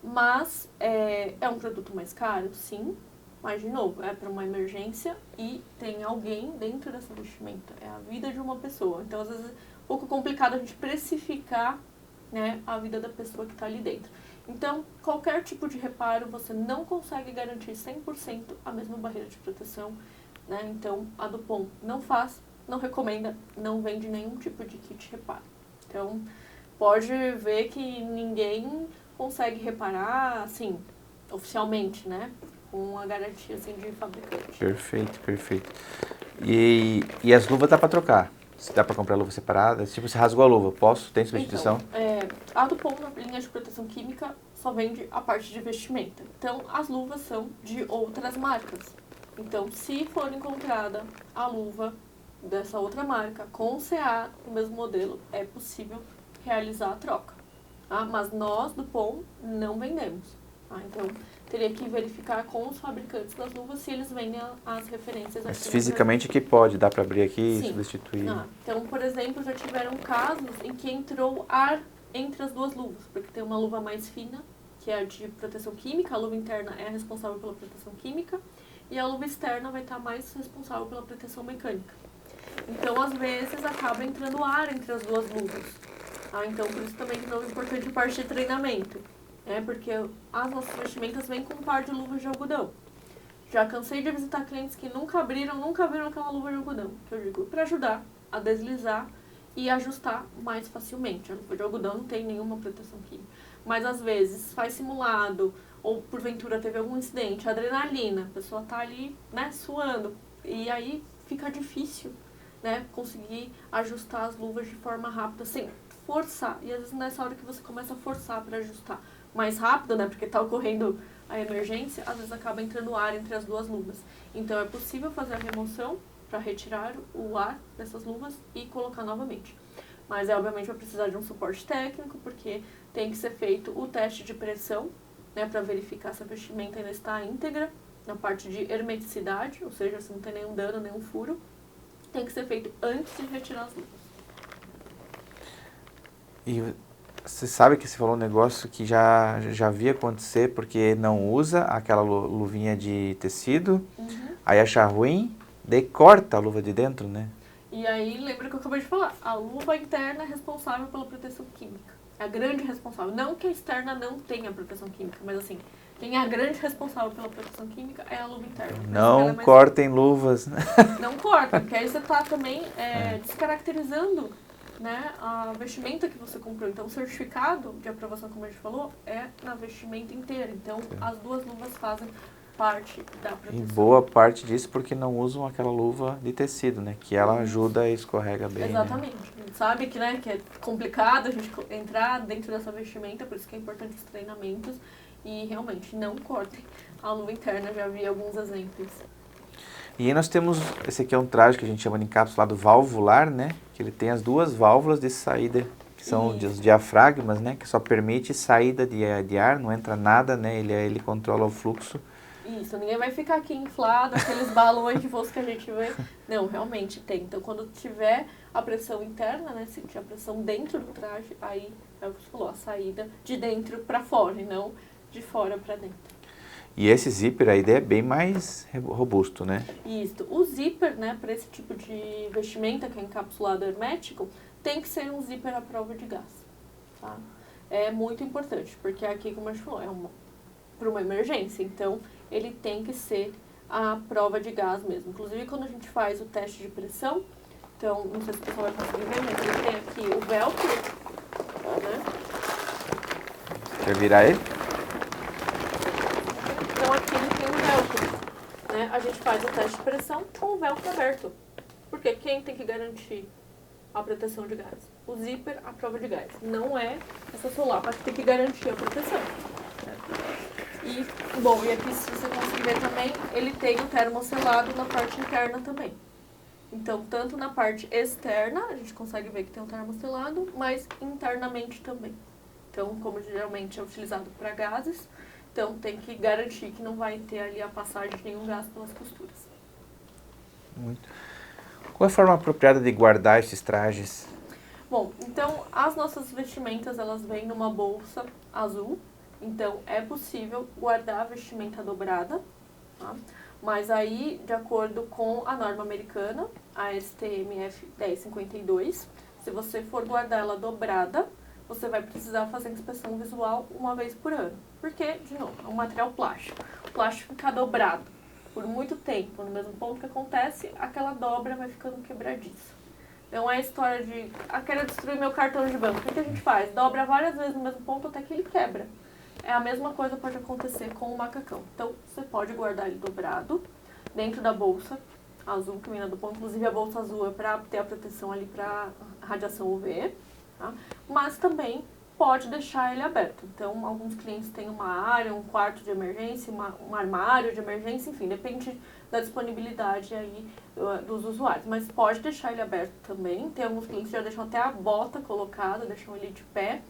mas é um produto mais caro, sim. Mas, de novo, é para uma emergência e tem alguém dentro dessa vestimenta. É a vida de uma pessoa. Então, às vezes, é um pouco complicado a gente precificar, né, a vida da pessoa que está ali dentro. Então, qualquer tipo de reparo, você não consegue garantir 100% a mesma barreira de proteção. Né? Então, a Dupont não faz, não recomenda, não vende nenhum tipo de kit reparo. Então, pode ver que ninguém consegue reparar, assim, oficialmente, né? Com a garantia, assim, de fabricante. Perfeito, perfeito. E as luvas dá para trocar? Se dá para comprar luva separada? Tipo, se rasgou a luva, posso? Tem substituição? Então, a Dupont, na linha de proteção química, só vende a parte de vestimenta. Então, as luvas são de outras marcas. Então, se for encontrada a luva dessa outra marca com CA no mesmo modelo, é possível realizar a troca. Tá? Mas nós, Dupont, não vendemos. Tá? Então, teria que verificar com os fabricantes das luvas se eles vendem as referências. Mas fisicamente que pode, dá para abrir aqui e substituir. Então, por exemplo, já tiveram casos em que entrou ar entre as duas luvas, porque tem uma luva mais fina, que é a de proteção química, a luva interna é a responsável pela proteção química, e a luva externa vai estar mais responsável pela proteção mecânica. Então, às vezes, acaba entrando ar entre as duas luvas. Então, por isso também é importante a parte de treinamento. Porque as nossas vestimentas vêm com um par de luvas de algodão. Já cansei de visitar clientes que nunca viram aquela luva de algodão, que eu digo, para ajudar a deslizar e ajustar mais facilmente. A luva de algodão não tem nenhuma proteção química. Mas às vezes faz simulado, ou porventura teve algum incidente, adrenalina, a pessoa tá ali, suando, e aí fica difícil, conseguir ajustar as luvas de forma rápida, sem forçar. E às vezes nessa hora que você começa a forçar para ajustar mais rápido, porque está ocorrendo a emergência, às vezes acaba entrando ar entre as duas luvas. Então é possível fazer a remoção para retirar o ar dessas luvas e colocar novamente. Mas obviamente vai precisar de um suporte técnico, porque tem que ser feito o teste de pressão, para verificar se a vestimenta ainda está íntegra, na parte de hermeticidade, ou seja, se não tem nenhum dano, nenhum furo. Tem que ser feito antes de retirar as luvas. E você sabe que você falou um negócio que já vi acontecer, porque não usa aquela luvinha de tecido, aí acha ruim, daí corta a luva de dentro, né? E aí, lembra que eu acabei de falar, a luva interna é responsável pela proteção química. É a grande responsável. Não que a externa não tenha proteção química, mas assim, quem é a grande responsável pela proteção química é a luva interna. Não cortem luvas. Não corta, porque aí você está também descaracterizando a vestimenta que você comprou. Então, o certificado de aprovação, como a gente falou, é na vestimenta inteira. Então, as duas luvas fazem parte da proteção. E boa parte disso porque não usam aquela luva de tecido, que ela ajuda e escorrega bem. Exatamente. A gente sabe que é complicado a gente entrar dentro dessa vestimenta, por isso que é importante os treinamentos. E, realmente, não cortem a luva interna. Já vi alguns exemplos. E aí nós temos, esse aqui é um traje que a gente chama de encapsulado valvular, que ele tem as duas válvulas de saída, que são os diafragmas, que só permite saída de ar, não entra nada, ele controla o fluxo. Isso, ninguém vai ficar aqui inflado, aqueles balões de voz que a gente vê. Não, realmente tem. Então, quando tiver a pressão interna, se tiver a pressão dentro do traje, aí é o que você falou, a saída de dentro para fora e não de fora para dentro. E esse zíper, a ideia é bem mais robusto, Isso. O zíper, para esse tipo de vestimenta que é encapsulado hermético, tem que ser um zíper à prova de gás. Tá? É muito importante, porque aqui, como a gente falou, é para uma emergência. Então, ele tem que ser à prova de gás mesmo. Inclusive, quando a gente faz o teste de pressão, então, não sei se o pessoal vai conseguir ver, mas ele tem aqui o velcro, Quer virar ele? Então, aqui ele tem um velcro. A gente faz o teste de pressão com o velcro aberto. Porque quem tem que garantir a proteção de gás? O zíper, a prova de gás. Não é essa solapa que tem que garantir a proteção. E aqui, se você conseguir ver também, ele tem o termoselado na parte interna também. Então, tanto na parte externa, a gente consegue ver que tem um termoselado, mas internamente também. Então, como geralmente é utilizado para gases, então tem que garantir que não vai ter ali a passagem de nenhum gás pelas costuras. Muito. Qual é a forma apropriada de guardar esses trajes? Bom, então as nossas vestimentas, elas vêm numa bolsa azul. Então, é possível guardar a vestimenta dobrada, tá? Mas aí, de acordo com a norma americana, a STMF 1052, se você for guardar ela dobrada, você vai precisar fazer inspeção visual uma vez por ano. Porque, de novo, é um material plástico. O plástico fica dobrado por muito tempo, no mesmo ponto que acontece, aquela dobra vai ficando quebradiça. Então, é a história de, quero destruir meu cartão de banco. O que a gente faz? Dobra várias vezes no mesmo ponto até que ele quebra. A mesma coisa pode acontecer com o macacão. Então, você pode guardar ele dobrado dentro da bolsa, azul que vem na DuPont. Inclusive a bolsa azul é para ter a proteção ali para radiação UV, tá? Mas também pode deixar ele aberto. Então, alguns clientes têm uma área, um quarto de emergência, um armário de emergência, enfim, depende da disponibilidade aí dos usuários. Mas pode deixar ele aberto também. Tem alguns clientes que já deixam até a bota colocada, deixam ele de pé.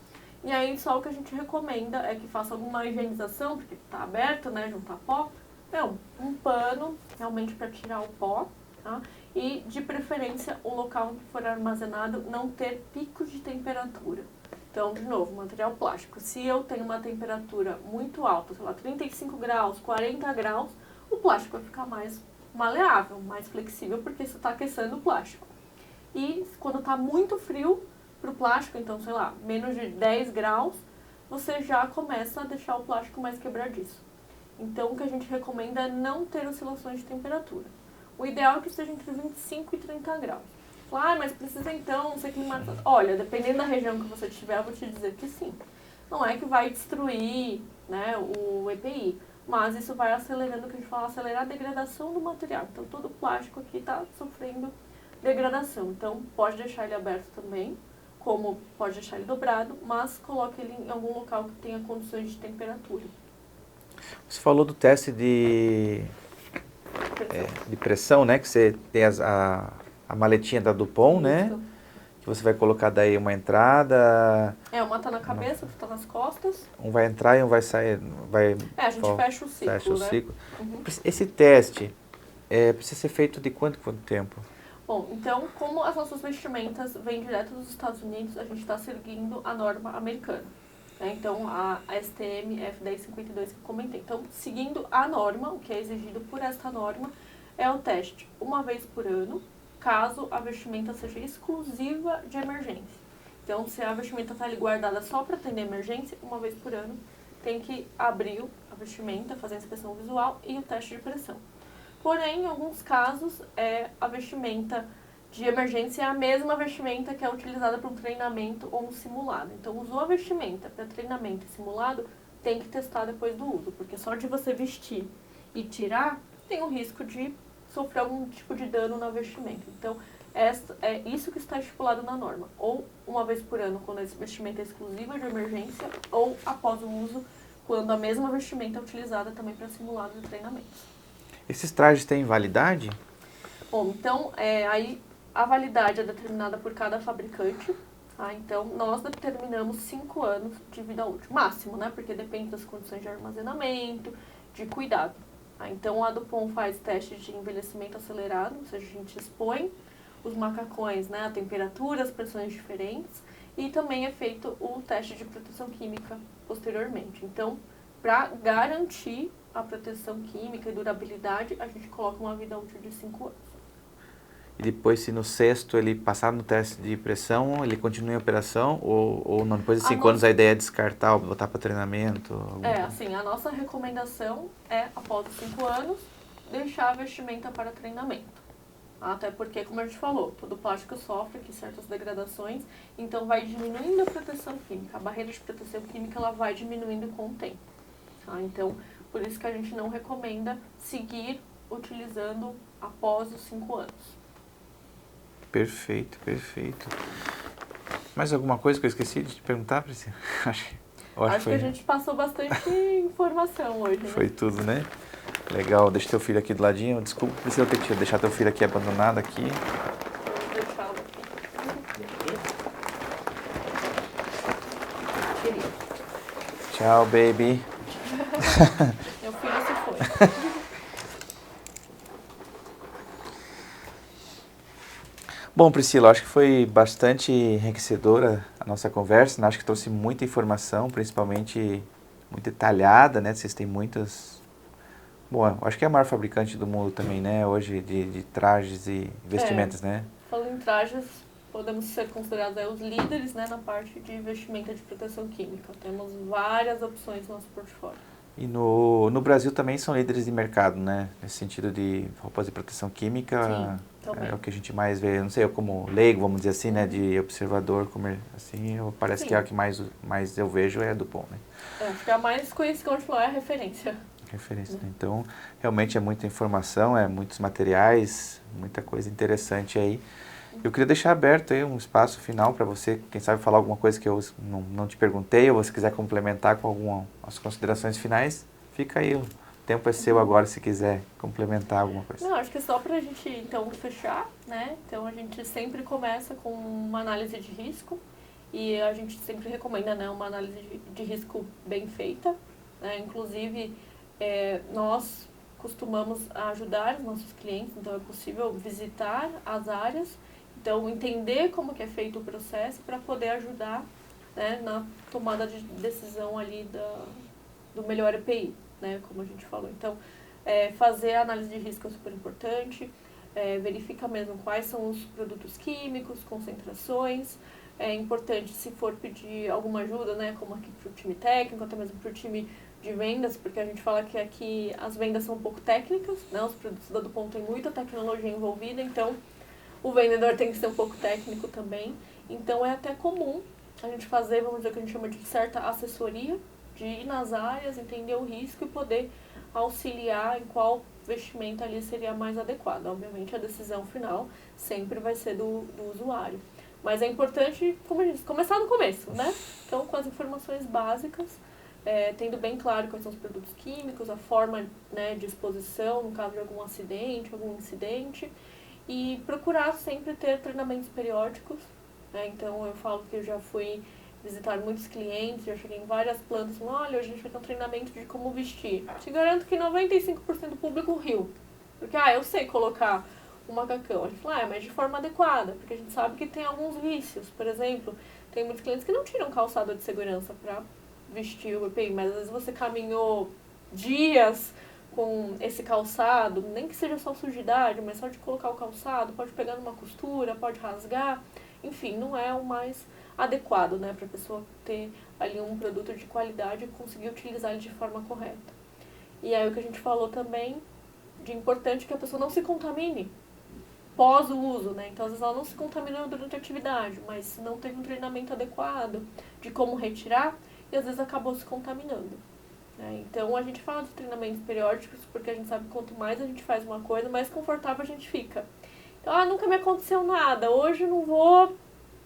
E aí, só o que a gente recomenda é que faça alguma higienização, porque tá aberto, né, juntar pó. Não, um pano, realmente para tirar o pó, tá? E, de preferência, o local em que for armazenado não ter picos de temperatura. Então, de novo, material plástico. Se eu tenho uma temperatura muito alta, sei lá, 35 graus, 40 graus, o plástico vai ficar mais maleável, mais flexível, porque você está aquecendo o plástico. E quando está muito frio para o plástico, então, sei lá, menos de 10 graus, você já começa a deixar o plástico mais quebradiço. Então, o que a gente recomenda é não ter oscilações de temperatura. O ideal é que esteja entre 25 e 30 graus. Mas precisa então ser climatizado. Olha, dependendo da região que você estiver, eu vou te dizer que sim. Não é que vai destruir, né, o EPI, mas isso vai acelerando, o que a gente fala, acelerar a degradação do material. Então, todo o plástico aqui está sofrendo degradação. Então, pode deixar ele aberto também, como pode deixar ele dobrado, mas coloque ele em algum local que tenha condições de temperatura. Você falou do teste de pressão, né? Que você tem a maletinha da DuPont, né? Que você vai colocar daí uma entrada... uma tá na cabeça, outra tá nas costas. Um vai entrar e um vai sair... a gente fecha o ciclo, fecha o né? ciclo. Uhum. Esse teste precisa ser feito de quanto tempo? Bom, então, como as nossas vestimentas vêm direto dos Estados Unidos, a gente está seguindo a norma americana. Né? Então, a STM F1052 que eu comentei. Então, seguindo a norma, o que é exigido por esta norma, é o teste uma vez por ano, caso a vestimenta seja exclusiva de emergência. Então, se a vestimenta está ali guardada só para atender emergência, uma vez por ano, tem que abrir a vestimenta, fazer a inspeção visual e o teste de pressão. Porém, em alguns casos, a vestimenta de emergência é a mesma vestimenta que é utilizada para um treinamento ou um simulado. Então, usou a vestimenta para treinamento e simulado, tem que testar depois do uso, porque só de você vestir e tirar, tem o risco de sofrer algum tipo de dano na vestimenta. Então, é isso que está estipulado na norma. Ou uma vez por ano, quando esse vestimenta é exclusiva de emergência, ou após o uso, quando a mesma vestimenta é utilizada também para simulados e treinamentos. Esses trajes têm validade? Bom, então, aí a validade é determinada por cada fabricante. Tá? Então, nós determinamos 5 anos de vida útil. Máximo, né? Porque depende das condições de armazenamento, de cuidado. Tá? Então, a DuPont faz teste de envelhecimento acelerado, ou seja, a gente expõe os macacões, né, a temperaturas, pressões diferentes, e também é feito o teste de proteção química posteriormente. Então, para garantir a proteção química e durabilidade, a gente coloca uma vida útil de 5 anos. E depois, se no sexto ele passar no teste de pressão, ele continua em operação? Ou não? Depois de 5 anos a ideia é descartar ou botar para treinamento? Assim, a nossa recomendação é, após os 5 anos, deixar a vestimenta para treinamento. Até porque, como a gente falou, todo plástico sofre aqui certas degradações, então vai diminuindo a proteção química. A barreira de proteção química ela vai diminuindo com o tempo. Tá? Então, por isso que a gente não recomenda seguir utilizando após os 5 anos. Perfeito, perfeito. Mais alguma coisa que eu esqueci de te perguntar, Priscila? Acho que a gente passou bastante informação hoje. Foi tudo, né? Legal, deixa teu filho aqui do ladinho. Desculpa, Priscila, ter que deixar teu filho aqui abandonado aqui. Vou deixá-lo aqui. Tchau, baby. Meu filho se foi. Bom, Priscila, acho que foi bastante enriquecedora a nossa conversa, né? Acho que trouxe muita informação, principalmente muito detalhada, né? Vocês têm muitas... Bom, acho que é a maior fabricante do mundo também, né? Hoje, de trajes e vestimentas, né? Falando em trajes, podemos ser considerados os líderes, né, na parte de vestimenta de proteção química. Temos várias opções no nosso portfólio. E no Brasil também são líderes de mercado, né? Nesse sentido de roupas de proteção química. Sim, também. É o que a gente mais vê. Não sei, eu como leigo, vamos dizer assim, né? De observador, assim, parece Sim. que é o que mais eu vejo é a DuPont, né? Acho que a mais conhecida que a gente falou é a referência. referência. Então, realmente é muita informação, muitos materiais, muita coisa interessante aí. Eu queria deixar aberto aí um espaço final para você, quem sabe falar alguma coisa que eu não te perguntei, ou você quiser complementar com algumas considerações finais, fica aí, o tempo é seu agora se quiser complementar alguma coisa. Não, acho que é só para a gente, então, fechar, né? Então, a gente sempre começa com uma análise de risco e a gente sempre recomenda, né, uma análise de risco bem feita, né? Inclusive, nós costumamos ajudar os nossos clientes, então é possível visitar as áreas, então entender como que é feito o processo para poder ajudar, né, na tomada de decisão ali do melhor EPI, né, como a gente falou. Então, fazer a análise de risco é super importante, verifica mesmo quais são os produtos químicos, concentrações. É importante, se for pedir alguma ajuda, né, como aqui para o time técnico, até mesmo para o time de vendas, porque a gente fala que aqui as vendas são um pouco técnicas, né, os produtos da DuPont têm muita tecnologia envolvida, então o vendedor tem que ser um pouco técnico também. Então é até comum a gente fazer, vamos dizer, o que a gente chama de certa assessoria, de ir nas áreas, entender o risco e poder auxiliar em qual vestimenta ali seria mais adequado. Obviamente a decisão final sempre vai ser do usuário. Mas é importante, como eu disse, começar no começo, né? Então, com as informações básicas, tendo bem claro quais são os produtos químicos, a forma, né, de exposição, no caso de algum acidente, algum incidente, e procurar sempre ter treinamentos periódicos, né? Então, eu falo que eu já fui visitar muitos clientes, já cheguei em várias plantas, falando, olha, hoje a gente vai ter um treinamento de como vestir. Te garanto que 95% do público riu. Porque, eu sei colocar um macacão. A gente fala, mas de forma adequada, porque a gente sabe que tem alguns vícios. Por exemplo, tem muitos clientes que não tiram calçado de segurança para vestir o EPI, mas às vezes você caminhou dias com esse calçado, nem que seja só sujidade, mas só de colocar o calçado, pode pegar numa costura, pode rasgar, enfim, não é o mais adequado, né, para a pessoa ter ali um produto de qualidade e conseguir utilizar ele de forma correta. E aí o que a gente falou também de importante é que a pessoa não se contamine pós o uso, né? Então, às vezes ela não se contaminou durante a atividade, mas não teve um treinamento adequado de como retirar e às vezes acabou se contaminando. Né? Então, a gente fala de treinamentos periódicos porque a gente sabe que quanto mais a gente faz uma coisa, mais confortável a gente fica. Então, nunca me aconteceu nada, hoje eu não vou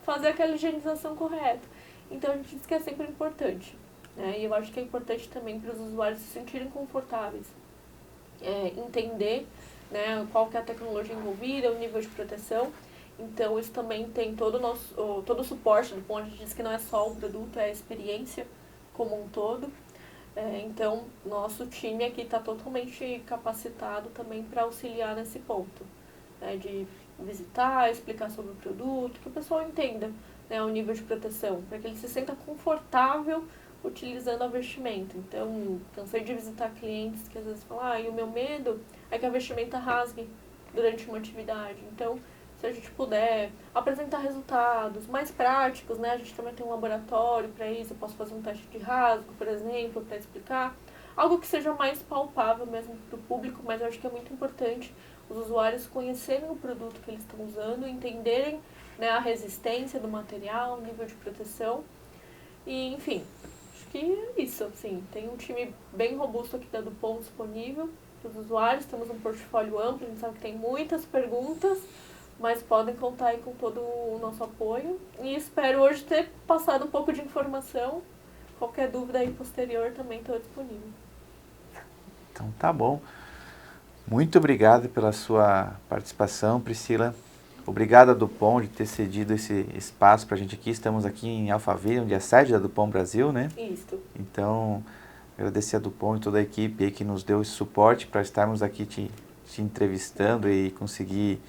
fazer aquela higienização correta. Então, a gente diz que é sempre importante. Né? E eu acho que é importante também para os usuários se sentirem confortáveis. Entender, né, qual que é a tecnologia envolvida, o nível de proteção. Então, isso também tem todo o suporte do ponto de vista que não é só o produto, é a experiência como um todo. Então, nosso time aqui está totalmente capacitado também para auxiliar nesse ponto, né, de visitar, explicar sobre o produto, que o pessoal entenda, né, o nível de proteção, para que ele se sinta confortável utilizando a vestimenta. Então, cansei de visitar clientes que às vezes falam, e o meu medo é que a vestimenta rasgue durante uma atividade. Então, se a gente puder apresentar resultados mais práticos, né? A gente também tem um laboratório para isso, eu posso fazer um teste de rasgo, por exemplo, para explicar. Algo que seja mais palpável mesmo para o público, mas eu acho que é muito importante os usuários conhecerem o produto que eles estão usando, entenderem, né, a resistência do material, o nível de proteção. E, enfim, acho que é isso, assim. Tem um time bem robusto aqui da DuPont disponível para os usuários, temos um portfólio amplo, a gente sabe que tem muitas perguntas, mas podem contar aí com todo o nosso apoio. E espero hoje ter passado um pouco de informação. Qualquer dúvida aí posterior também estou disponível. Então tá bom. Muito obrigado pela sua participação, Priscila. Obrigado a DuPont de ter cedido esse espaço para a gente aqui. Estamos aqui em Alphaville, onde é a sede da DuPont Brasil, né? Isso. Então, agradecer a DuPont e toda a equipe aí que nos deu esse suporte para estarmos aqui te entrevistando e conseguir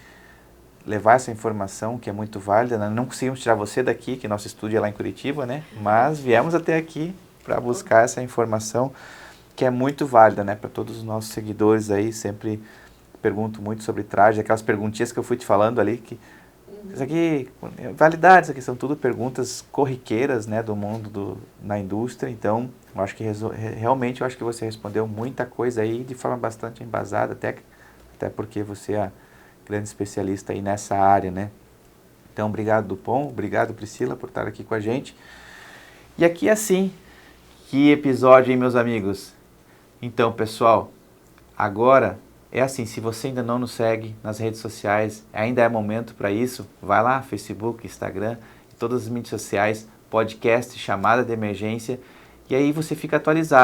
levar essa informação que é muito válida. Não conseguimos tirar você daqui, que nosso estúdio é lá em Curitiba, né? Mas viemos até aqui para buscar essa informação que é muito válida, né? Para todos os nossos seguidores aí, sempre pergunto muito sobre traje, aquelas perguntinhas que eu fui te falando ali, que isso aqui, validade, isso aqui são tudo perguntas corriqueiras, né, do mundo na indústria. Então, eu acho que realmente eu acho que você respondeu muita coisa aí de forma bastante embasada, até porque você é grande especialista aí nessa área, né? Então, obrigado, DuPont, obrigado, Priscila, por estar aqui com a gente. E aqui assim, que episódio, hein, meus amigos? Então, pessoal, agora é assim, se você ainda não nos segue nas redes sociais, ainda é momento para isso, vai lá, Facebook, Instagram, todas as mídias sociais, podcast Chamada de Emergência, e aí você fica atualizado.